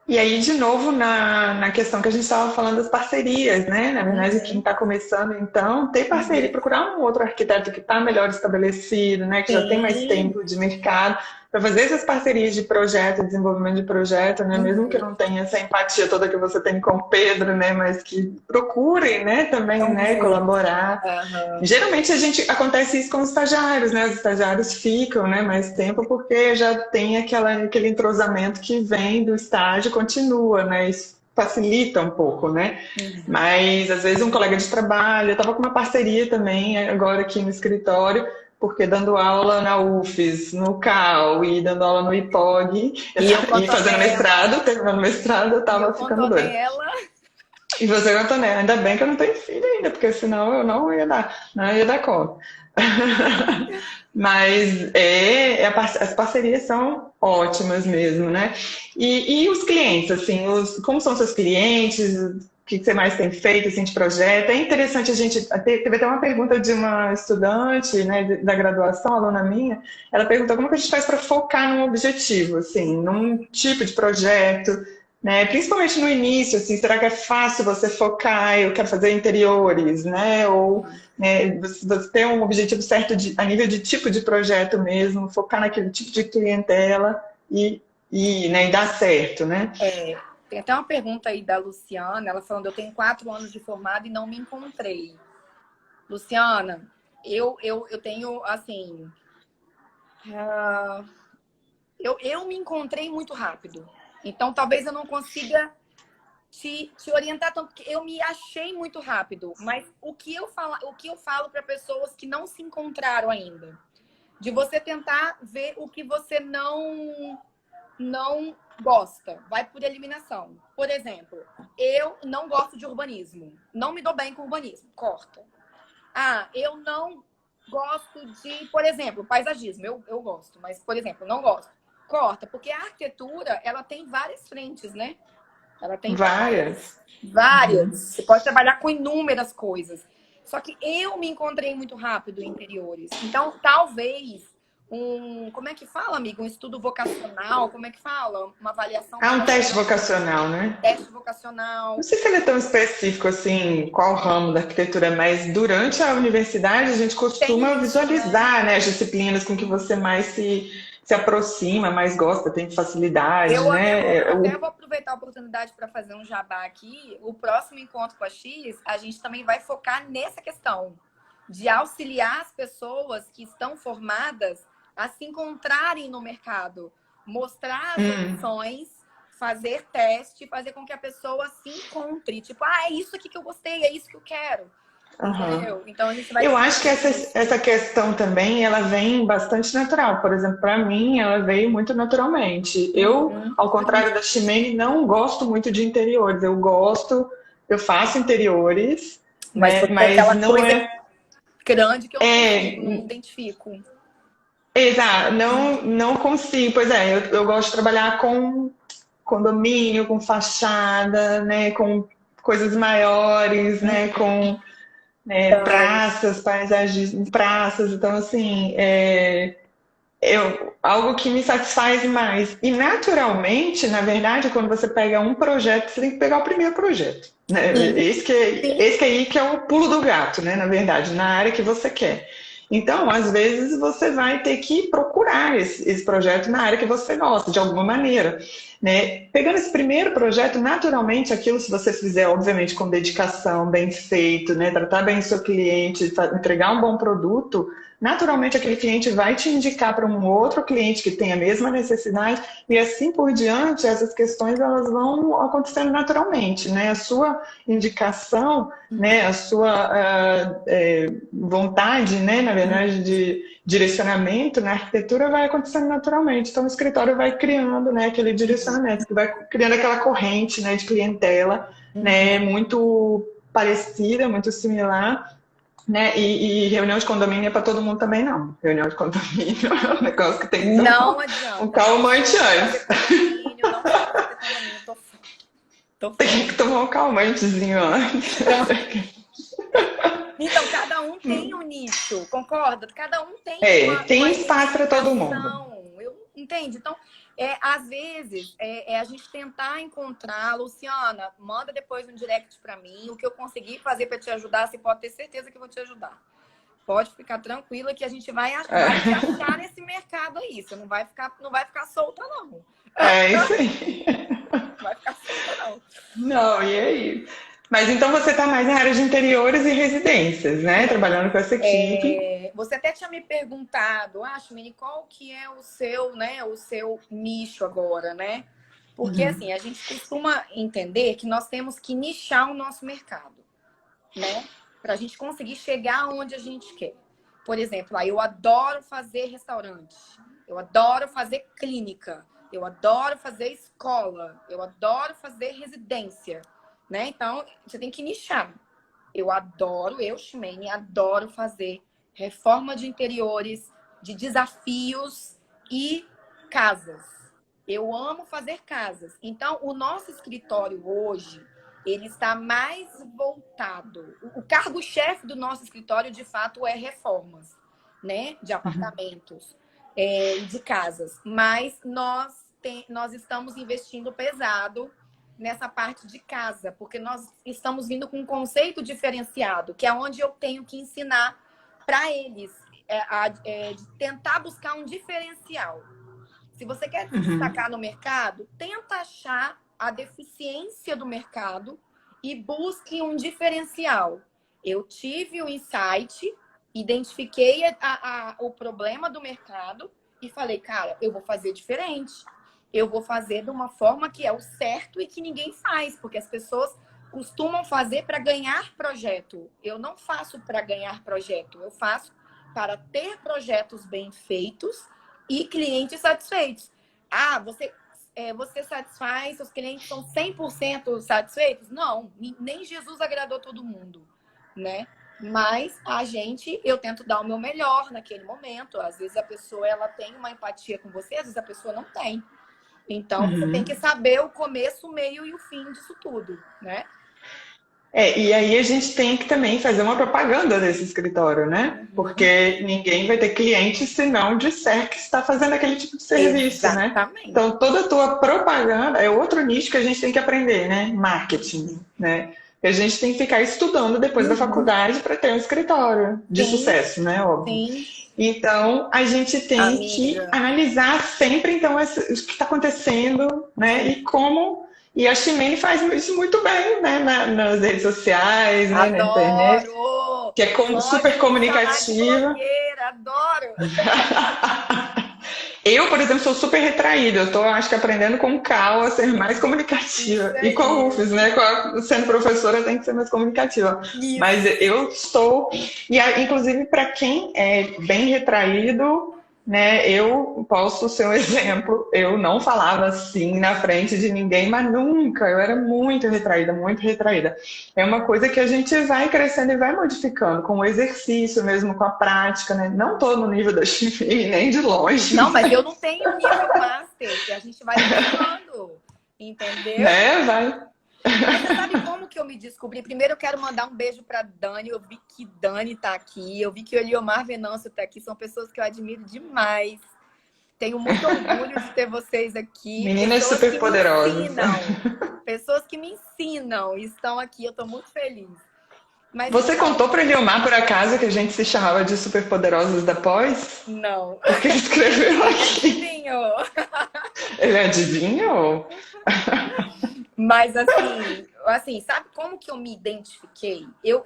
Speaker 3: E aí, de novo, na questão que a gente estava falando das parcerias, né? Na verdade, quem está começando, então, ter parceria, procurar um outro arquiteto que está melhor estabelecido, né? Que já tem mais tempo de mercado, para fazer essas parcerias de projeto, desenvolvimento de projeto, né? Mesmo que eu não tenha essa empatia toda que você tem com o Pedro, né? Mas que procurem, né? Também, né? Colaborar. Geralmente acontece isso com os estagiários, né? Os estagiários ficam, né? Mais tempo porque já tem aquele entrosamento que vem do estágio, continua, né? Isso facilita um pouco, né? Mas às vezes um colega de trabalho, eu estava com uma parceria também agora aqui no escritório, porque dando aula na UFES, no CAU e dando aula no IPOG e fazendo mestrado, terminando mestrado, eu estava ficando doida. E você não tá, né? Ainda bem que eu não tenho filho ainda, porque senão eu não ia dar conta. Mas as parcerias são ótimas mesmo, né? E os clientes, assim, como são seus clientes? O que você mais tem feito assim, de projeto? É interessante a gente... Teve até uma pergunta de uma estudante, né, da graduação, aluna minha. Ela perguntou como que a gente faz para focar num objetivo, assim, num tipo de projeto, né? Principalmente no início, assim, será que é fácil você focar? Eu quero fazer interiores, né? Ou você ter um objetivo certo a nível de tipo de projeto mesmo, focar naquele tipo de clientela e dar certo, né?
Speaker 2: Tem até uma pergunta aí da Luciana, ela falando, eu tenho 4 anos de formado e não me encontrei. Luciana, eu tenho, assim... eu me encontrei muito rápido. Então, talvez eu não consiga te orientar tanto, porque eu me achei muito rápido. Mas o que eu falo para pessoas que não se encontraram ainda? De você tentar ver o que você não gosta. Vai por eliminação. Por exemplo, eu não gosto de urbanismo. Não me dou bem com urbanismo. Corta. Eu não gosto de, por exemplo, paisagismo. Eu gosto, mas, por exemplo, não gosto. Corta, porque a arquitetura, ela tem várias frentes, né? Ela tem várias. Você pode trabalhar com inúmeras coisas. Só que eu me encontrei muito rápido em interiores. Então, talvez como é que fala, amigo? Um estudo vocacional, como é que fala? Uma avaliação.
Speaker 3: Um teste vocacional, né?
Speaker 2: Teste vocacional.
Speaker 3: Não sei se ele é tão específico assim, qual ramo da arquitetura, mas durante a universidade a gente costuma visualizar, né, as disciplinas com que você mais se aproxima, mais gosta, tem facilidade, né?
Speaker 2: Eu até vou aproveitar a oportunidade para fazer um jabá aqui. O próximo encontro com a X, a gente também vai focar nessa questão de auxiliar as pessoas que estão formadas a se encontrarem no mercado, mostrar as opções, fazer teste, fazer com que a pessoa se encontre. Tipo, é isso aqui que eu gostei, é isso que eu quero. Então, a gente vai...
Speaker 3: Eu acho que essa questão também, ela vem bastante natural. Por exemplo, para mim, ela veio muito naturalmente. Eu, ao contrário da Chimene, não gosto muito de interiores. Eu faço interiores, mas não é...
Speaker 2: grande que eu não identifico.
Speaker 3: Exato, não consigo. Pois eu gosto de trabalhar com condomínio, com fachada, né, com coisas maiores, né, com né? Praças, paisagismo, praças. Então, assim, algo que me satisfaz mais. E naturalmente, na verdade, quando você pega um projeto, você tem que pegar o primeiro projeto. Né?
Speaker 2: Sim, sim.
Speaker 3: Esse que aí que é o pulo do gato, né? Na verdade, na área que você quer. Então, às vezes, você vai ter que procurar esse projeto na área que você gosta, de alguma maneira. Né? Pegando esse primeiro projeto, naturalmente, aquilo, se você fizer, obviamente, com dedicação, bem feito, né? Tratar bem o seu cliente, entregar um bom produto, naturalmente aquele cliente vai te indicar para um outro cliente que tem a mesma necessidade e assim por diante, essas questões elas vão acontecendo naturalmente, né? A sua indicação, né? A sua vontade, né? Na verdade, de direcionamento na arquitetura vai acontecendo naturalmente. Então o escritório vai criando, né? Aquele direcionamento, que vai criando aquela corrente, né? De clientela, né? Muito parecida, muito similar. Né? E reunião de condomínio é para todo mundo também, não. Reunião de condomínio é um negócio que tem que ter
Speaker 2: Não
Speaker 3: um
Speaker 2: adianta.
Speaker 3: calmante antes.
Speaker 2: Condomínio, não sei fazer condomínio, tô
Speaker 3: Tem que tomar um calmantezinho antes.
Speaker 2: Então, cada um tem um nicho, concorda? Cada um tem
Speaker 3: Tem
Speaker 2: uma
Speaker 3: espaço para todo mundo.
Speaker 2: Entende? Então, às vezes, a gente tentar encontrar, Luciana, manda depois um direct para mim, o que eu conseguir fazer para te ajudar, você pode ter certeza que eu vou te ajudar. Pode ficar tranquila que a gente vai te achar nesse mercado aí. Você não vai ficar solta, não.
Speaker 3: É isso aí.
Speaker 2: Não vai ficar solta, não.
Speaker 3: Não, e aí? Mas então você está mais na área de interiores e residências, né? Trabalhando com essa equipe.
Speaker 2: Você até tinha me perguntado, Shimene, qual que é o seu, né, o seu nicho agora, né? Porque assim, a gente costuma entender que nós temos que nichar o nosso mercado, né? Para a gente conseguir chegar onde a gente quer. Por exemplo, eu adoro fazer restaurante, eu adoro fazer clínica, eu adoro fazer escola, eu adoro fazer residência, né? Então, você tem que nichar. Eu, Shimene, adoro fazer reforma de interiores, de desafios e casas. Eu amo fazer casas. Então, o nosso escritório hoje, ele está mais voltado. O cargo-chefe do nosso escritório, de fato, é reformas, né? De apartamentos, de casas. Mas nós estamos investindo pesado nessa parte de casa, porque nós estamos vindo com um conceito diferenciado, que é onde eu tenho que ensinar para eles de tentar buscar um diferencial. Se você quer se destacar no mercado, tenta achar a deficiência do mercado e busque um diferencial. Eu tive o insight, identifiquei o problema do mercado e falei, cara, eu vou fazer diferente. Eu vou fazer de uma forma que é o certo e que ninguém faz, porque as pessoas costumam fazer para ganhar projeto. Eu não faço para ganhar projeto, eu faço para ter projetos bem feitos e clientes satisfeitos. Você satisfaz, seus clientes são 100% satisfeitos? Não, nem Jesus agradou todo mundo, né? Mas eu tento dar o meu melhor naquele momento. Às vezes a pessoa ela tem uma empatia com você, às vezes a pessoa não tem. Então, você tem que saber o começo, o meio e o fim disso tudo, né?
Speaker 3: E aí a gente tem que também fazer uma propaganda desse escritório, né? Porque ninguém vai ter cliente se não disser que está fazendo aquele tipo de serviço,
Speaker 2: Exatamente.
Speaker 3: Né? Então, toda a tua propaganda é outro nicho que a gente tem que aprender, né? Marketing, né? A gente tem que ficar estudando depois da faculdade para ter um escritório de sucesso, né? Óbvio.
Speaker 2: Sim.
Speaker 3: Então, a gente tem que analisar sempre, então, o que está acontecendo, né? E como... E a Shimene faz isso muito bem, né? Nas redes sociais, né? Na internet. Que é super comunicativa.
Speaker 2: Adoro!
Speaker 3: Eu, por exemplo, sou super retraída. Eu estou, acho que, aprendendo com o Cal a ser mais comunicativa. E com a UFES, né? Sendo professora, tem que ser mais comunicativa. Isso. Mas eu estou... E, inclusive, para quem é bem retraído... Né, eu posso ser um exemplo. Eu não falava assim na frente de ninguém, mas nunca. Eu era muito retraída, muito retraída. É uma coisa que a gente vai crescendo e vai modificando, com o exercício mesmo, com a prática, né? Não tô no nível da Shimene, nem de longe.
Speaker 2: Não, mas eu não tenho nível master, que a gente vai falando, entendeu?
Speaker 3: Vai.
Speaker 2: Mas você sabe que eu me descobri? Primeiro eu quero mandar um beijo pra Dani. Eu vi que Dani tá aqui. Eu vi que o Eliomar Venâncio tá aqui. São pessoas que eu admiro demais. Tenho muito orgulho de ter vocês aqui.
Speaker 3: Meninas super poderosas.
Speaker 2: Pessoas que me ensinam e estão aqui. Eu tô muito feliz. Mas,
Speaker 3: você
Speaker 2: então,
Speaker 3: contou para Eliomar, por acaso, que a gente se chamava de Superpoderosas da Pós?
Speaker 2: Não.
Speaker 3: Porque ele escreveu aqui.
Speaker 2: Adivinhou?
Speaker 3: Ele adivinhou?
Speaker 2: Mas assim, sabe como que eu me identifiquei? Eu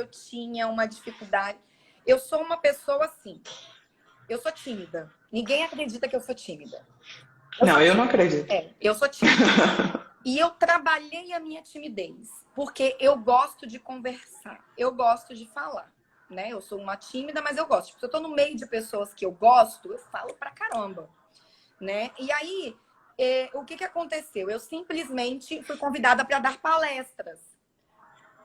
Speaker 2: tinha uma dificuldade. Eu sou uma pessoa assim. Eu sou tímida. Ninguém acredita que eu sou tímida.
Speaker 3: Eu não acredito.
Speaker 2: Eu sou tímida. E eu trabalhei a minha timidez, porque eu gosto de conversar, eu gosto de falar, né? Eu sou uma tímida, mas eu gosto. Tipo, se eu tô no meio de pessoas que eu gosto, eu falo pra caramba, né? E aí, o que aconteceu? Eu simplesmente fui convidada para dar palestras.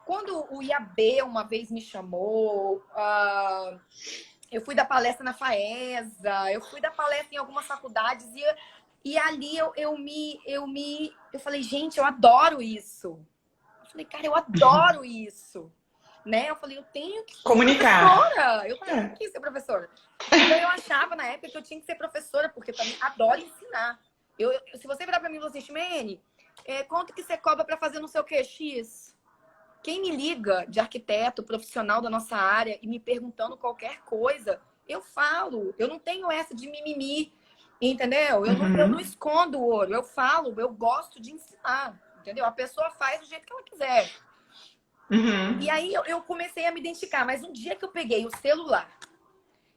Speaker 2: Quando o IAB uma vez me chamou, eu fui dar palestra na FAESA, eu fui dar palestra em algumas faculdades e ali eu falei, gente, eu adoro isso. Eu falei, cara, eu adoro isso. Né? Eu falei, eu tenho que ser professora. Eu tenho que ser professora. Então eu achava na época que eu tinha que ser professora, porque eu também adoro ensinar. Se você virar pra mim e falar assim, Ximene, quanto que você cobra pra fazer não sei o que, X? Quem me liga de arquiteto, profissional da nossa área e me perguntando qualquer coisa, eu falo. Eu não tenho essa de mimimi. Entendeu? Eu não escondo o ouro, eu falo, eu gosto de ensinar, entendeu? A pessoa faz do jeito que ela quiser. E aí eu comecei a me identificar, mas um dia que eu peguei o celular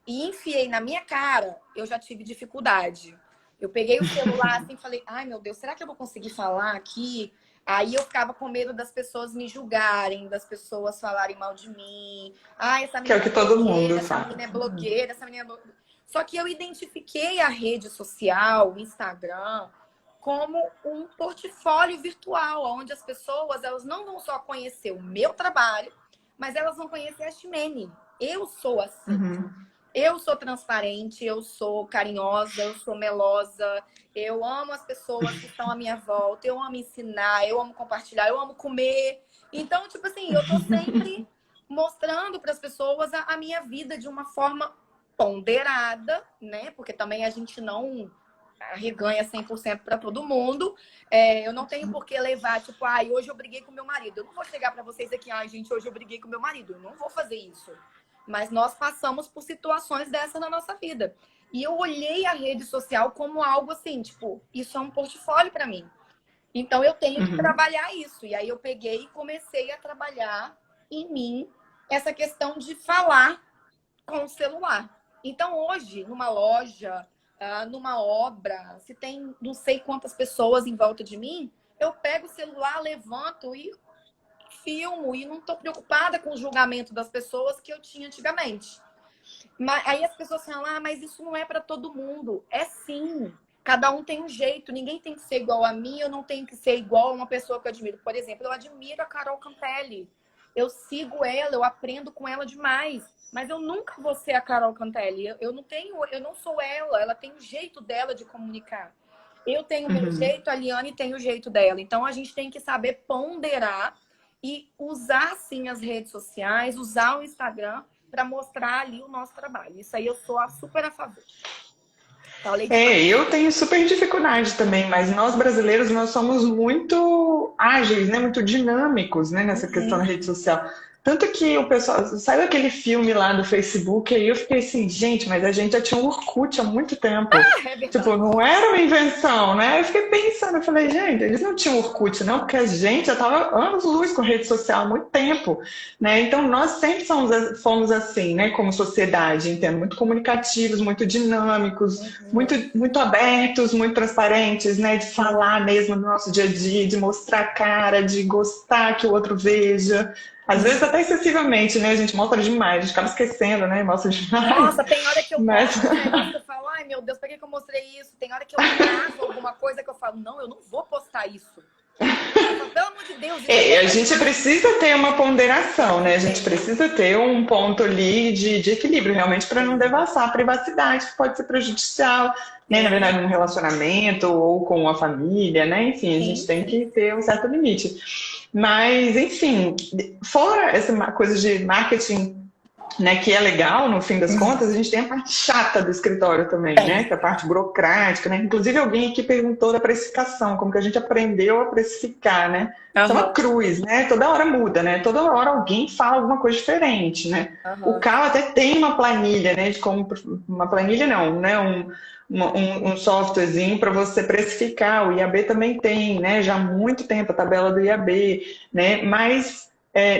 Speaker 2: e enfiei na minha cara, eu já tive dificuldade. Eu peguei o celular assim e falei, ai meu Deus, será que eu vou conseguir falar aqui? Aí eu ficava com medo das pessoas me julgarem, das pessoas falarem mal de mim. Ah, essa menina
Speaker 3: que é o que todo mundo
Speaker 2: essa
Speaker 3: fala.
Speaker 2: menina é blogueira, essa menina é blogueira. Só que eu identifiquei a rede social, o Instagram, como um portfólio virtual, onde as pessoas elas não vão só conhecer o meu trabalho, mas elas vão conhecer a Ximene. Eu sou assim. Eu sou transparente, eu sou carinhosa, eu sou melosa, eu amo as pessoas que estão à minha volta, eu amo ensinar, eu amo compartilhar, eu amo comer. Então, tipo assim, eu tô sempre mostrando para as pessoas a minha vida de uma forma ponderada, né? Porque também a gente não reganha 100% para todo mundo. Eu não tenho por que levar, tipo, hoje eu briguei com meu marido. Eu não vou chegar para vocês aqui, gente, hoje eu briguei com meu marido. Eu não vou fazer isso. Mas nós passamos por situações dessa na nossa vida. E eu olhei a rede social como algo assim, tipo, isso é um portfólio para mim. Então eu tenho que trabalhar isso. E aí eu peguei e comecei a trabalhar em mim essa questão de falar com o celular. Então, hoje, numa loja, numa obra, se tem não sei quantas pessoas em volta de mim, eu pego o celular, levanto e filmo. E não estou preocupada com o julgamento das pessoas que eu tinha antigamente. Mas, aí as pessoas falam, mas isso não é para todo mundo. É sim. Cada um tem um jeito. Ninguém tem que ser igual a mim, eu não tenho que ser igual a uma pessoa que eu admiro. Por exemplo, eu admiro a Carol Cantelli. Eu sigo ela, eu aprendo com ela demais. Mas eu nunca vou ser a Carol Cantelli. Eu não sou ela tem o jeito dela de comunicar. Eu tenho o meu jeito, a Liane tem o jeito dela. Então a gente tem que saber ponderar e usar sim as redes sociais, usar o Instagram para mostrar ali o nosso trabalho. Isso aí eu sou super a favor.
Speaker 3: Eu tenho super dificuldade também, mas nós brasileiros, nós somos muito ágeis, né? Muito dinâmicos, né? Nessa questão da rede social. Tanto que o pessoal, sabe aquele filme lá do Facebook? Aí eu fiquei assim, gente, mas a gente já tinha um Orkut há muito tempo. Tipo, não era uma invenção, né? Eu fiquei pensando, eu falei, gente, eles não tinham Orkut, não, porque a gente já estava anos-luz com rede social há muito tempo, né? Então, nós sempre fomos assim, né? Como sociedade, entendo, muito comunicativos, muito dinâmicos, muito abertos, muito transparentes, né? De falar mesmo no nosso dia a dia, de mostrar a cara, de gostar que o outro veja. Às vezes até excessivamente, né? A gente mostra demais, a gente acaba esquecendo, né? Mostra demais.
Speaker 2: Nossa, tem hora que eu posto um negócio que eu falo, ai meu Deus, por que eu mostrei isso? Tem hora que eu gravo alguma coisa que eu falo, não, eu não vou postar isso. Eu falo, pelo amor de Deus, isso é
Speaker 3: A gente precisa ter uma ponderação, né? A gente precisa ter um ponto ali de equilíbrio, realmente, para não devassar a privacidade, que pode ser prejudicial, né? Na verdade, num relacionamento ou com a família, né? Enfim, a gente tem que ter um certo limite. Mas, enfim, fora essa coisa de marketing, né, que é legal, no fim das contas, a gente tem a parte chata do escritório também, né, que é a parte burocrática, né, inclusive alguém aqui perguntou da precificação, como que a gente aprendeu a precificar, né, isso é uma cruz, né, toda hora muda, né, toda hora alguém fala alguma coisa diferente, né, o Cal até tem uma planilha, né, de como, uma planilha não, né, um softwarezinho para você precificar, o IAB também tem, né, já há muito tempo a tabela do IAB, né, mas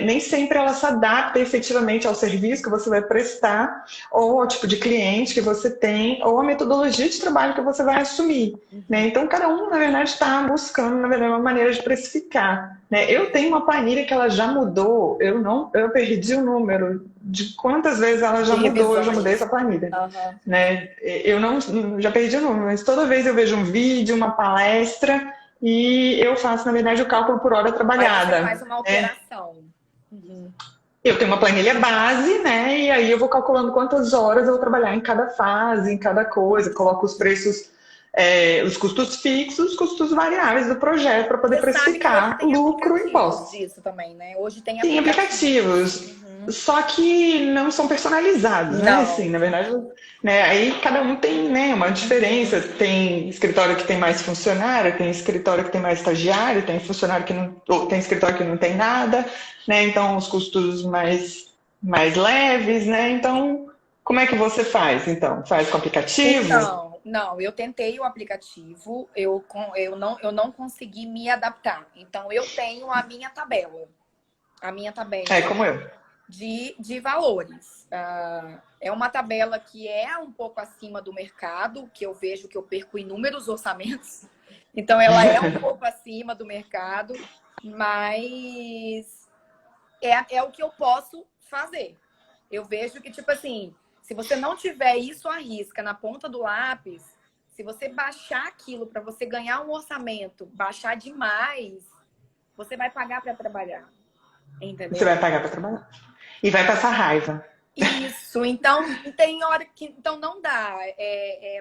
Speaker 3: nem sempre ela se adapta efetivamente ao serviço que você vai prestar, ou ao tipo de cliente que você tem, ou à metodologia de trabalho que você vai assumir. Né? Então, cada um, na verdade, está buscando, na verdade, uma maneira de precificar. Né? Eu tenho uma planilha que ela já mudou, eu perdi o número de quantas vezes ela já mudou, eu já mudei essa planilha. Né? Eu não, já perdi o número, mas toda vez eu vejo um vídeo, uma palestra, e eu faço, na verdade, o cálculo por hora trabalhada.
Speaker 2: Aí você faz uma alteração.
Speaker 3: Eu tenho uma planilha base, né? E aí eu vou calculando quantas horas eu vou trabalhar em cada fase, em cada coisa. Coloco os preços, os custos fixos, os custos variáveis do projeto para poder precificar lucro e impostos.
Speaker 2: Disso também, né? Hoje tem
Speaker 3: aplicativos. Só que não são personalizados, né? Assim, na verdade, né? Aí cada um tem, né, uma diferença. Tem escritório que tem mais funcionário, tem escritório que tem mais estagiário, tem funcionário que não, ou tem escritório que não tem nada, né? Então os custos mais leves, né? Então, como é que você faz? Então, faz com aplicativo?
Speaker 2: Não, eu tentei o aplicativo, eu não consegui me adaptar. Então eu tenho a minha tabela.
Speaker 3: Como eu.
Speaker 2: De valores. É uma tabela que é um pouco acima do mercado, que eu vejo que eu perco inúmeros orçamentos. Então, ela é um pouco acima do mercado, mas é o que eu posso fazer. Eu vejo que, tipo assim, se você não tiver isso à risca na ponta do lápis, se você baixar aquilo para você ganhar um orçamento, baixar demais, você vai pagar para trabalhar. Entendeu?
Speaker 3: Você vai pagar para trabalhar. E vai passar raiva.
Speaker 2: Isso, então tem hora que então não dá.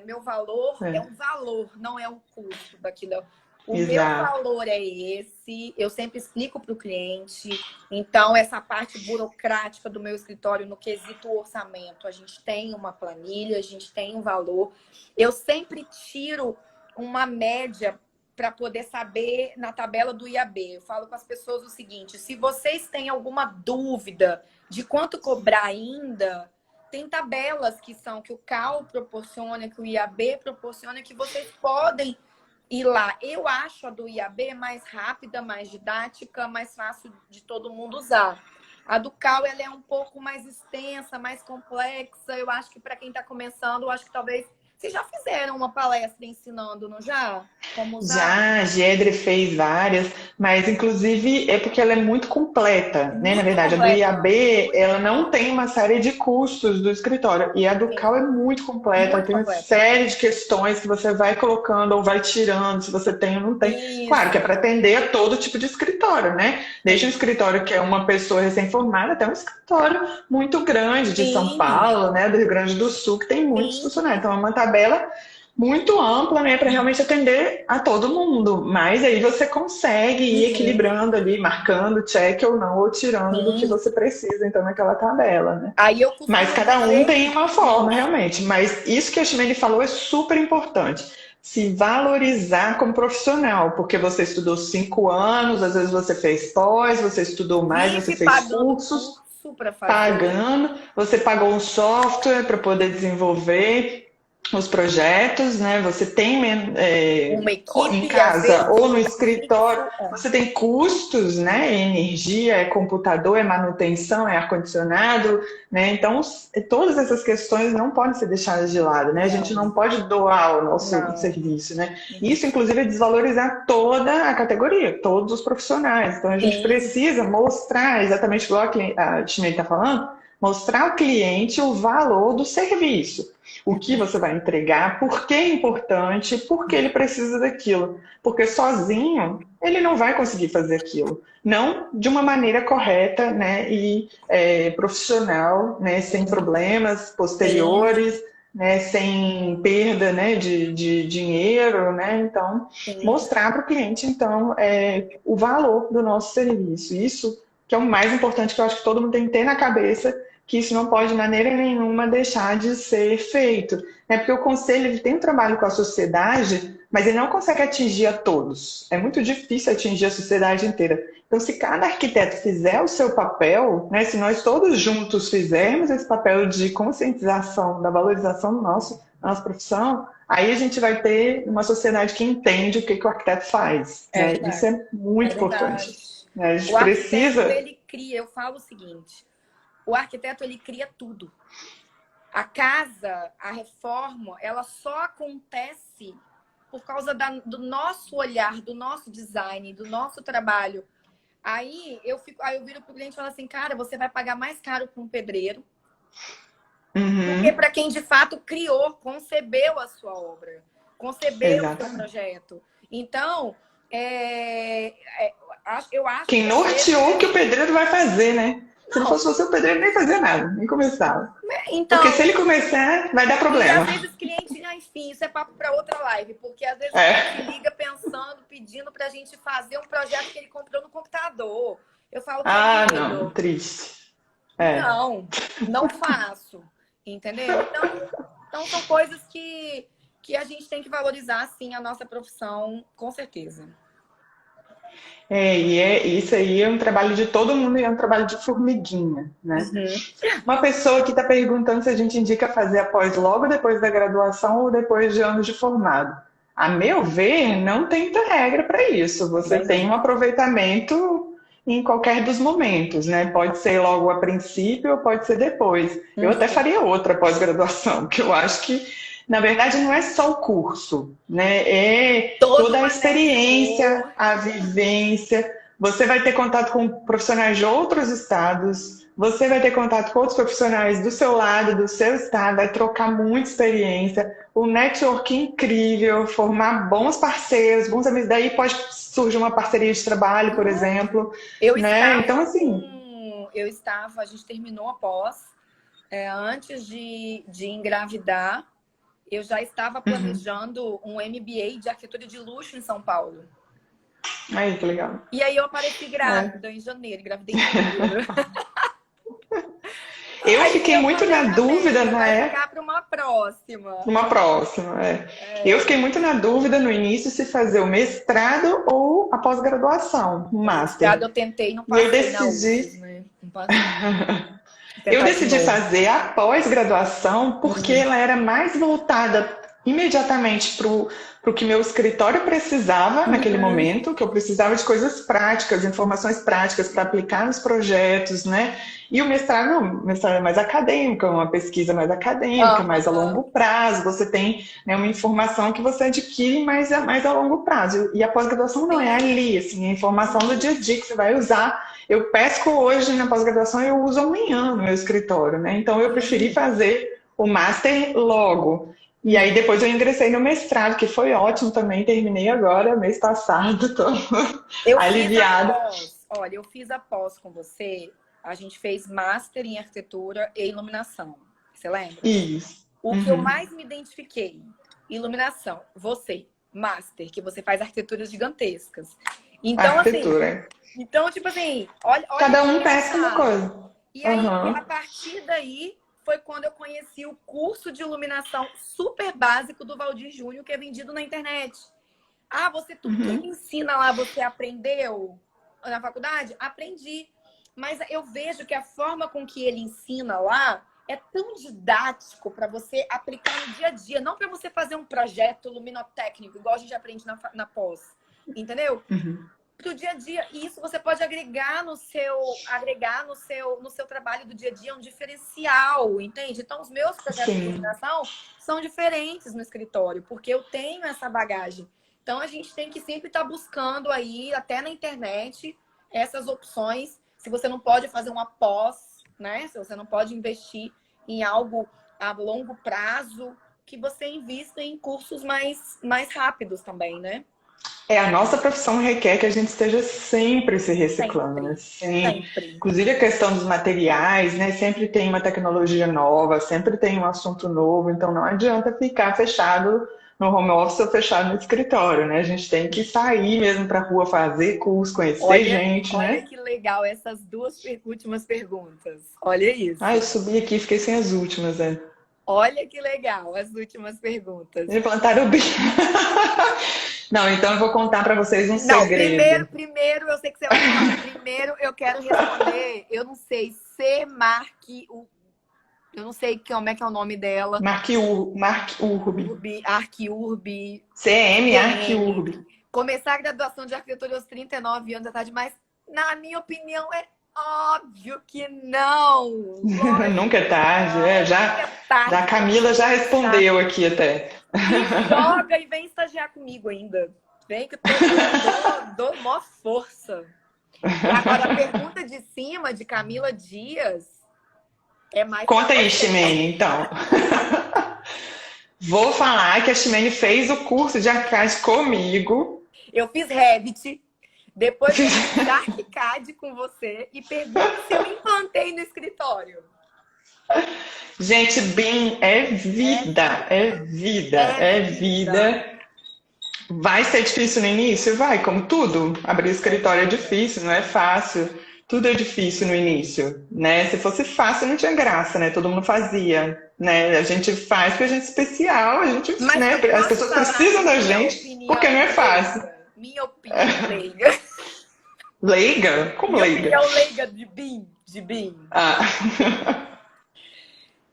Speaker 2: Meu valor é um valor, não é um custo daquilo. Meu valor é esse, eu sempre explico para o cliente. Então, essa parte burocrática do meu escritório no quesito orçamento, a gente tem uma planilha, a gente tem um valor. Eu sempre tiro uma média para poder saber na tabela do IAB. Eu falo com as pessoas o seguinte: se vocês têm alguma dúvida de quanto cobrar ainda, tem tabelas que o CAL proporciona, que o IAB proporciona, que vocês podem ir lá. Eu acho a do IAB mais rápida, mais didática, mais fácil de todo mundo usar. A do CAL ela é um pouco mais extensa, mais complexa. Eu acho que para quem está começando, eu acho que talvez... Vocês já fizeram uma palestra ensinando, não já? Como usar?
Speaker 3: Já, a Gedre fez várias, mas inclusive é porque ela é muito completa, né? Na verdade, a do IAB, ela não tem uma série de custos do escritório, e a do CAL é muito completa, tem uma série de questões que você vai colocando ou vai tirando, se você tem ou não tem. Isso. Claro que é para atender a todo tipo de escritório, né? Desde um escritório que é uma pessoa recém-formada até um escritório muito grande de São Paulo, né? Do Rio Grande do Sul, que tem muitos funcionários. Então é uma tabela muito ampla, né, para realmente atender a todo mundo. Mas aí você consegue ir equilibrando ali, marcando check ou não, ou tirando do que você precisa, então, naquela tabela, né? Mas cada um tem uma forma, realmente. Mas isso que a Chimene falou é super importante. Se valorizar como profissional, porque você estudou 5 anos, às vezes você fez pós, você estudou mais, você fez cursos, pagando, você pagou um software para poder desenvolver os projetos, né? Você tem
Speaker 2: uma equipe
Speaker 3: em casa ou no escritório, você tem custos, né? Energia, é computador, é manutenção, é ar-condicionado, né? Então, todas essas questões não podem ser deixadas de lado, né? A gente não pode doar o nosso serviço, né? Isso, inclusive, é desvalorizar toda a categoria, todos os profissionais. Então, a gente precisa mostrar exatamente igual a Chimene está falando, Mostrar ao cliente o valor do serviço. O que você vai entregar, por que é importante, por que ele precisa daquilo. Porque sozinho ele não vai conseguir fazer aquilo. Não de uma maneira correta, né, e profissional, né, sem problemas posteriores, né, sem perda, né, de dinheiro, né? Então,
Speaker 2: Sim.
Speaker 3: mostrar para o cliente, então, o valor do nosso serviço. Isso que é o mais importante, que eu acho que todo mundo tem que ter na cabeça, que isso não pode de maneira nenhuma deixar de ser feito. Né? Porque o conselho ele tem um trabalho com a sociedade, mas ele não consegue atingir a todos. É muito difícil atingir a sociedade inteira. Então, se cada arquiteto fizer o seu papel, né, se nós todos juntos fizermos esse papel de conscientização, da valorização da nossa profissão, aí a gente vai ter uma sociedade que entende o que o arquiteto faz.
Speaker 2: É
Speaker 3: Né? Isso
Speaker 2: verdade.
Speaker 3: é muito
Speaker 2: É verdade.
Speaker 3: importante. Né? A gente
Speaker 2: O arquiteto,
Speaker 3: precisa...
Speaker 2: ele cria, eu falo o seguinte, o arquiteto, ele cria tudo. A casa, a reforma, ela só acontece por causa do nosso olhar, do nosso design, do nosso trabalho. Aí eu viro pro cliente e falo assim, cara, você vai pagar mais caro para um pedreiro do que para quem de fato criou, concebeu a sua obra, concebeu o seu projeto. Então, eu acho
Speaker 3: quem norteou o que o pedreiro vai fazer, né? Se não fosse você, o pedreiro nem fazia nada, nem começava.
Speaker 2: Então,
Speaker 3: porque se ele começar, vai dar problema.
Speaker 2: E às vezes o cliente, enfim, isso é papo para outra live, porque às vezes o cliente liga pensando, pedindo pra gente fazer um projeto que ele comprou no computador. Eu falo,
Speaker 3: não, triste.
Speaker 2: Não faço, entendeu? Então são coisas que a gente tem que valorizar, sim, a nossa profissão, com certeza.
Speaker 3: Isso aí é um trabalho de todo mundo e é um trabalho de formiguinha, né? Uma pessoa que está perguntando se a gente indica fazer após logo depois da graduação ou depois de anos de formado. A meu ver, não tem muita regra para isso. Você tem um aproveitamento em qualquer dos momentos, né? Pode ser logo a princípio ou pode ser depois. Eu até faria outra pós-graduação, que eu acho que na verdade, não é só o curso, né? É toda a experiência, a vivência. Você vai ter contato com profissionais de outros estados, você vai ter contato com outros profissionais do seu lado, do seu estado, vai trocar muita experiência, o network incrível, formar bons parceiros, bons amigos. Daí pode surgir uma parceria de trabalho, por exemplo. Então, assim...
Speaker 2: a gente terminou a pós, antes de engravidar. Eu já estava planejando um MBA de arquitetura de luxo em São Paulo.
Speaker 3: Aí, que legal.
Speaker 2: E aí eu apareci grávida em janeiro, engravidei em janeiro.
Speaker 3: Eu fiquei muito na dúvida na época.
Speaker 2: Vai ficar para uma próxima.
Speaker 3: Uma próxima, Eu fiquei muito na dúvida no início se fazer o mestrado ou a pós-graduação, o master.
Speaker 2: Eu tentei, não passei.
Speaker 3: Eu decidi.
Speaker 2: Não passei.
Speaker 3: Eu decidi fazer a pós-graduação porque ela era mais voltada imediatamente para o que meu escritório precisava naquele momento, que eu precisava de coisas práticas, informações práticas para aplicar nos projetos, né? E o mestrado, não, o mestrado é mais acadêmico, uma pesquisa mais acadêmica, mais a longo prazo, você tem, né, uma informação que você adquire mais a longo prazo. E a pós-graduação não é ali, assim, a informação do dia a dia que você vai usar. Eu pesco hoje na pós-graduação e eu uso amanhã no meu escritório, né? Então eu preferi fazer o master logo. E aí depois eu ingressei no mestrado, que foi ótimo também, terminei agora, mês passado, tô aliviada.
Speaker 2: Olha, eu fiz a pós com você, a gente fez master em arquitetura e iluminação. Você lembra?
Speaker 3: Isso.
Speaker 2: O que eu mais me identifiquei, iluminação, você, master, que você faz arquiteturas gigantescas. Então,
Speaker 3: arquitetura.
Speaker 2: Então, tipo assim, olha
Speaker 3: cada um pesca uma coisa.
Speaker 2: E aí, a partir daí, foi quando eu conheci o curso de iluminação super básico do Valdir Júnior, que é vendido na internet. Tudo que ele ensina lá, você aprendeu na faculdade? Aprendi. Mas eu vejo que a forma com que ele ensina lá é tão didático para você aplicar no dia a dia. Não para você fazer um projeto luminotécnico, igual a gente aprende na pós. Entendeu? Do dia a dia. E isso você pode agregar no seu trabalho do dia a dia, um diferencial, entende? Então, os meus projetos de iluminação são diferentes no escritório, porque eu tenho essa bagagem. Então, a gente tem que sempre estar buscando aí, até na internet, essas opções. Se você não pode fazer uma pós né? Se você não pode investir em algo a longo prazo, que você invista em cursos mais rápidos também, né?
Speaker 3: A nossa profissão requer que a gente esteja sempre se reciclando, né?
Speaker 2: Sempre,
Speaker 3: Sim.
Speaker 2: sempre.
Speaker 3: Inclusive a questão dos materiais, né? Sempre tem uma tecnologia nova, sempre tem um assunto novo, então não adianta ficar fechado no home office ou fechado no escritório, né? A gente tem que sair mesmo para a rua fazer curso, conhecer gente,
Speaker 2: Olha
Speaker 3: né?
Speaker 2: que legal essas duas últimas perguntas. Olha isso.
Speaker 3: Eu subi aqui e fiquei sem as últimas, né?
Speaker 2: Olha que legal as últimas perguntas.
Speaker 3: Me plantaram bem. Não, então eu vou contar para vocês um
Speaker 2: Não,
Speaker 3: segredo.
Speaker 2: primeiro, eu sei que você vai falar. Primeiro, eu quero responder. Eu não sei se Marque o. Eu não sei como é que é o nome dela.
Speaker 3: Mark-Urb.
Speaker 2: Arquiurb.
Speaker 3: CM Arquiurb.
Speaker 2: Começar a graduação de arquitetura aos 39 anos da tarde, mas na minha opinião é óbvio que não.
Speaker 3: Nunca é tarde, já a Camila já respondeu aqui até.
Speaker 2: Me joga e vem estagiar comigo ainda. Vem que eu dou maior força. E agora, a pergunta de cima, de Camila Dias, é mais...
Speaker 3: Conta aí, Ximene, então. Vou falar que a Ximene fez o curso de ArchiCAD comigo.
Speaker 2: Eu fiz Revit, depois eu fiz ArchiCAD com você e pergunto se eu implantei no escritório.
Speaker 3: Gente, BIM é vida, é vida. Vai ser difícil no início? Vai, como tudo. Abrir escritório é difícil, não é fácil. Tudo é difícil no início, né? Se fosse fácil, não tinha graça, né? Todo mundo fazia, né? A gente faz porque a gente é especial, a gente, né? As pessoas precisam da gente porque não é fácil.
Speaker 2: Minha opinião leiga.
Speaker 3: Leiga? Como leiga?
Speaker 2: Minha opinião leiga de BIM.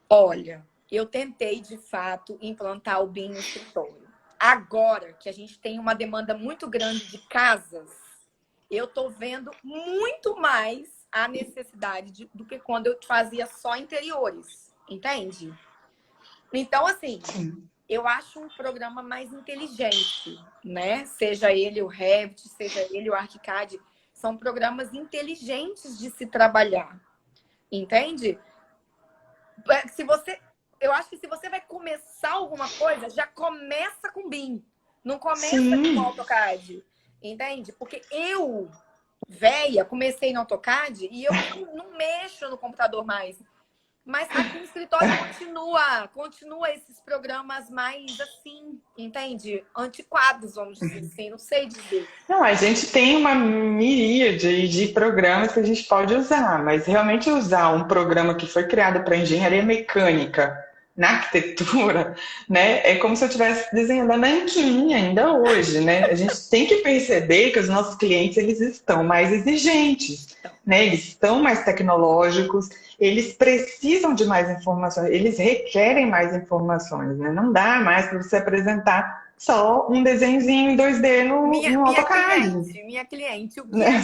Speaker 2: Olha, eu tentei, de fato, implantar o BIM no escritório. Agora que a gente tem uma demanda muito grande de casas, eu tô vendo muito mais a necessidade do que quando eu fazia só interiores, entende? Então, assim, eu acho um programa mais inteligente, né? Seja ele o Revit, seja ele o ArchiCAD, são programas inteligentes de se trabalhar, entende? Eu acho que se você vai começar alguma coisa, já começa com BIM. Não começa com AutoCAD. Entende? Porque eu, véia, comecei no AutoCAD e eu não mexo no computador mais. Mas aqui no escritório continua esses programas mais assim, entende? Antiquados, vamos dizer assim, não sei dizer.
Speaker 3: Não, a gente tem uma miríade de programas que a gente pode usar, mas realmente usar um programa que foi criado para engenharia mecânica na arquitetura, né? É como se eu estivesse desenhando a nanquim ainda hoje, né? A gente tem que perceber que os nossos clientes, eles estão mais exigentes, né? Eles estão mais tecnológicos, eles precisam de mais informações, eles requerem mais informações, né? Não dá mais para você apresentar só um desenhozinho em 2D no AutoCAD.
Speaker 2: Minha cliente, o
Speaker 3: Né?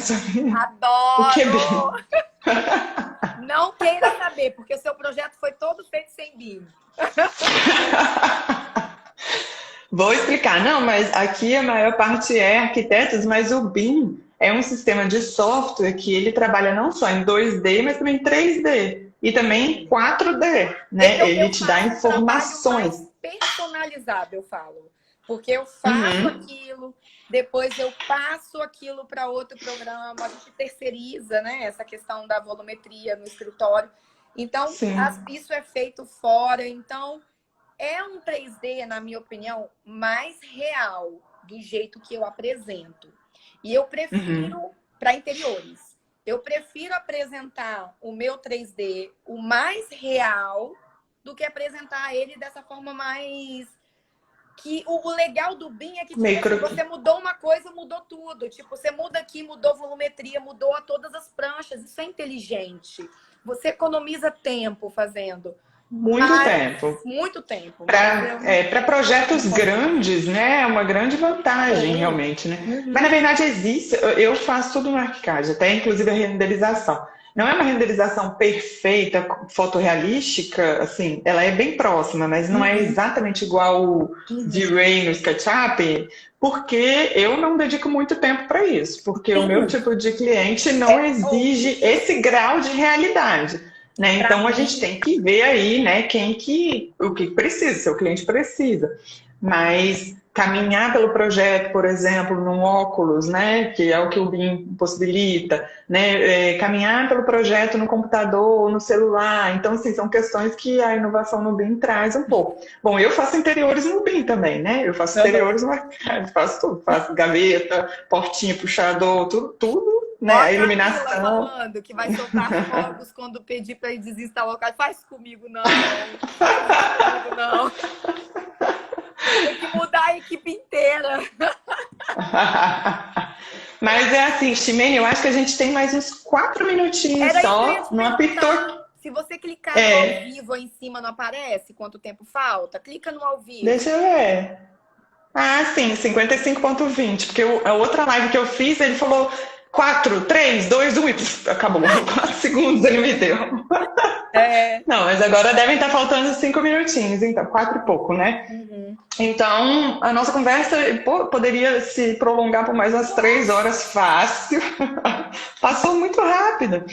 Speaker 2: Adoro!
Speaker 3: O que é
Speaker 2: Não queira saber, porque o seu projeto foi todo feito sem BIM.
Speaker 3: Vou explicar. Não, mas aqui a maior parte é arquitetos, mas o BIM é um sistema de software que ele trabalha não só em 2D, mas também em 3D. E também em 4D, né? Ele te dá informações.
Speaker 2: Mais personalizado, eu falo. Porque eu faço aquilo, depois eu passo aquilo para outro programa, a gente terceiriza, né? Essa questão da volumetria no escritório. Então, isso é feito fora. Então, é um 3D, na minha opinião, mais real do jeito que eu apresento. E eu prefiro para interiores. Eu prefiro apresentar o meu 3D o mais real do que apresentar ele dessa forma mais... Que o legal do BIM é que tipo, você mudou uma coisa, mudou tudo. Tipo, você muda aqui, mudou volumetria, mudou a todas as pranchas. Isso é inteligente. Você economiza tempo fazendo. Muito tempo.
Speaker 3: Para projetos grandes, né? É uma grande vantagem, realmente, né? Mas, na verdade, existe... Eu faço tudo no ArchiCAD, até inclusive a renderização. Não é uma renderização perfeita, fotorrealística, assim, ela é bem próxima, mas não é exatamente igual o V-Ray no SketchUp, porque eu não dedico muito tempo para isso, porque o meu tipo de cliente não exige esse grau de realidade. né?
Speaker 2: Pra
Speaker 3: Então a
Speaker 2: mim,
Speaker 3: gente tem que ver aí, né, o que precisa, seu cliente precisa. Mas caminhar pelo projeto, por exemplo, num óculos, né, que é o que o BIM possibilita, né, caminhar pelo projeto no computador ou no celular. Então, assim, são questões que a inovação no BIM traz um pouco. Bom, eu faço interiores no BIM também, né? Eu faço interiores no arcade, faço tudo, faço gaveta, portinha, puxador, tudo,
Speaker 2: ó
Speaker 3: né?
Speaker 2: a
Speaker 3: A
Speaker 2: Camila
Speaker 3: iluminação.
Speaker 2: falando que vai soltar fogos quando pedir para ele desinstalar o carro. Faz comigo não, faz isso comigo não. Tem que mudar a equipe inteira.
Speaker 3: Mas é assim, Ximene, eu acho que a gente tem mais uns 4 minutinhos
Speaker 2: Era isso que eu ia
Speaker 3: só.
Speaker 2: te
Speaker 3: Não apertou.
Speaker 2: perguntar. Se você clicar no ao
Speaker 3: É,
Speaker 2: vivo aí em cima, não aparece quanto tempo falta? Clica no ao vivo.
Speaker 3: deixa eu ver. Ah, sim, 55,20. Porque a outra live que eu fiz, ele falou 4, 3, 2, 1 e puf, acabou. 4 segundos ele me deu.
Speaker 2: É.
Speaker 3: Não, mas agora devem estar faltando 5 minutinhos, então, 4 e pouco, né?
Speaker 2: Uhum.
Speaker 3: Então, a nossa conversa poderia se prolongar por mais umas 3 horas fácil. Passou muito rápido,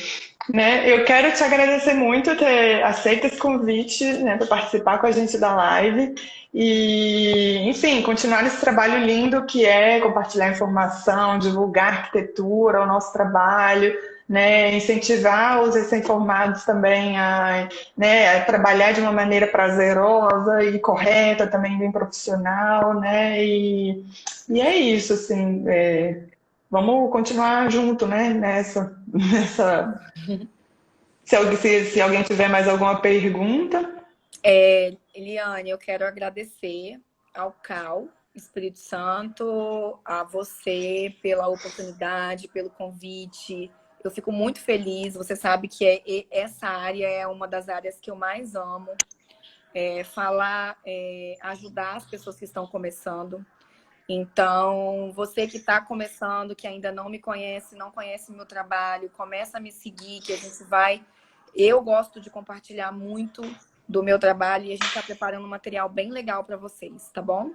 Speaker 3: né? Eu quero te agradecer muito ter aceito esse convite, né, para participar com a gente da live e, enfim, continuar esse trabalho lindo que é compartilhar informação, divulgar arquitetura, o nosso trabalho, né, incentivar os recém-formados também né, a trabalhar de uma maneira prazerosa e correta, também bem profissional, né, e é isso, assim, vamos continuar junto, né, nessa. Se alguém tiver mais alguma pergunta.
Speaker 2: Eliane, eu quero agradecer ao CAL, Espírito Santo, a você pela oportunidade, pelo convite. Eu fico muito feliz. Você sabe que essa área é uma das áreas que eu mais amo. Ajudar as pessoas que estão começando. Então, você que está começando, que ainda não me conhece, não conhece meu trabalho, começa a me seguir, que a gente vai... Eu gosto de compartilhar muito do meu trabalho e a gente está preparando um material bem legal para vocês, tá bom?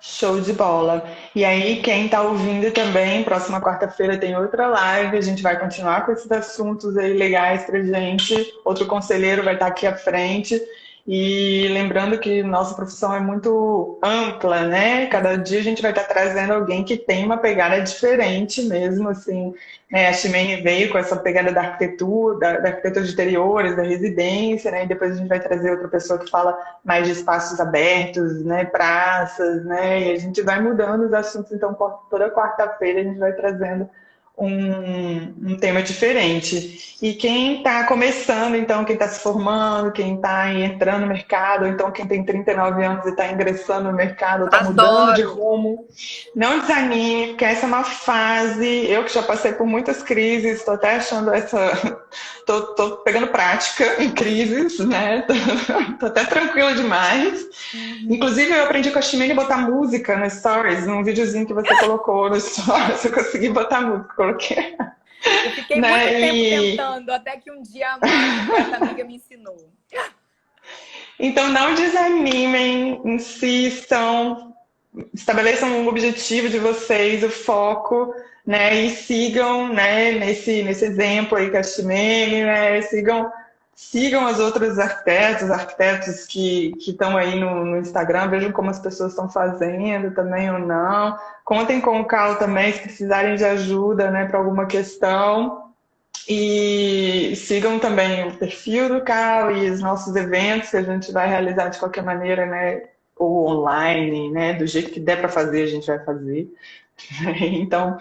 Speaker 3: Show de bola. E aí, quem está ouvindo também, próxima quarta-feira tem outra live, a gente vai continuar com esses assuntos aí legais pra gente. Outro conselheiro vai estar aqui à frente. E lembrando que nossa profissão é muito ampla, né? Cada dia a gente vai estar trazendo alguém que tem uma pegada diferente mesmo, assim. Né? A Ximene veio com essa pegada da arquitetura, da arquitetura de interiores, da residência, né? E depois a gente vai trazer outra pessoa que fala mais de espaços abertos, né? Praças, né? E a gente vai mudando os assuntos, então toda quarta-feira a gente vai trazendo um tema diferente. E quem está começando, então, quem está se formando, quem está entrando no mercado, ou então quem tem 39 anos e está ingressando no mercado, está mudando de rumo, não desanime, porque essa é uma fase. Eu que já passei por muitas crises, estou até achando tô pegando prática em crises, né? Tô até tranquila demais. Inclusive, eu aprendi com a Ximene a botar música no Stories, num videozinho que você colocou no Stories, eu consegui botar música, coloquei.
Speaker 2: Eu fiquei muito tempo tentando, até que um dia a música, essa amiga me ensinou.
Speaker 3: Então, não desanimem, insistam, estabeleçam um objetivo de vocês, o foco, né? E sigam, né, nesse exemplo aí que a Ximene, né? Sigam os outros arquitetos que estão aí no Instagram, vejam como as pessoas estão fazendo também ou não. Contem com o Cal também, se precisarem de ajuda, né, para alguma questão. E sigam também o perfil do Cal e os nossos eventos que a gente vai realizar de qualquer maneira, né, ou online, né, do jeito que der para fazer, a gente vai fazer. Então,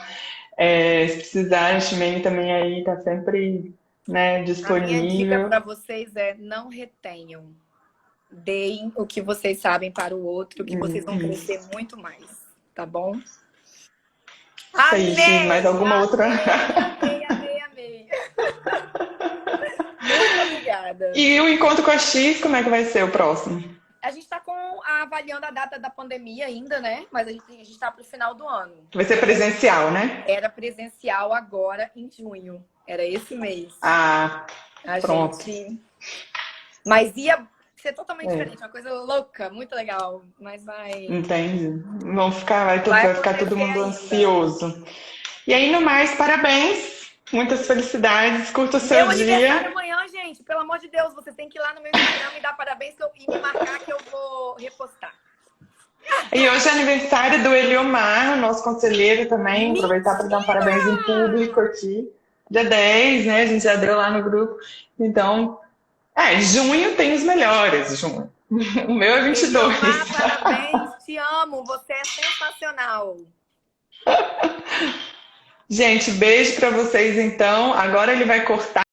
Speaker 3: se precisarem, a Ximene também aí está sempre, né, disponível.
Speaker 2: A minha dica para vocês é não retenham. Deem o que vocês sabem para o outro, que vocês vão crescer muito mais, tá bom?
Speaker 3: Amei! Mais alguma outra?
Speaker 2: Amei. Muito obrigada.
Speaker 3: E o encontro com a X, como é que vai ser o próximo?
Speaker 2: A gente está avaliando a data da pandemia ainda, né? Mas a gente está para o final do ano.
Speaker 3: Vai ser presencial, né?
Speaker 2: Era presencial agora em junho. Era esse mês.
Speaker 3: Pronto.
Speaker 2: Mas ia ser totalmente diferente, uma coisa louca, muito legal. Mas vai.
Speaker 3: Entendi. Vai ficar todo mundo ainda ansioso. E aí, no mais, parabéns. Muitas felicidades. Curta o seu dia.
Speaker 2: Meu aniversário amanhã, gente. gente, pelo amor de Deus, vocês têm que ir lá no meu Instagram me dar parabéns e me marcar que eu vou repostar.
Speaker 3: E hoje é aniversário do Eliomar, nosso conselheiro também.
Speaker 2: Mentira!
Speaker 3: Aproveitar para dar um parabéns em público aqui. Dia 10, né? A gente já deu lá no grupo. Então, junho tem os melhores, junho. O meu é 22.
Speaker 2: Eliomar, parabéns, te amo, você é sensacional.
Speaker 3: Gente, beijo para vocês então. Agora ele vai cortar.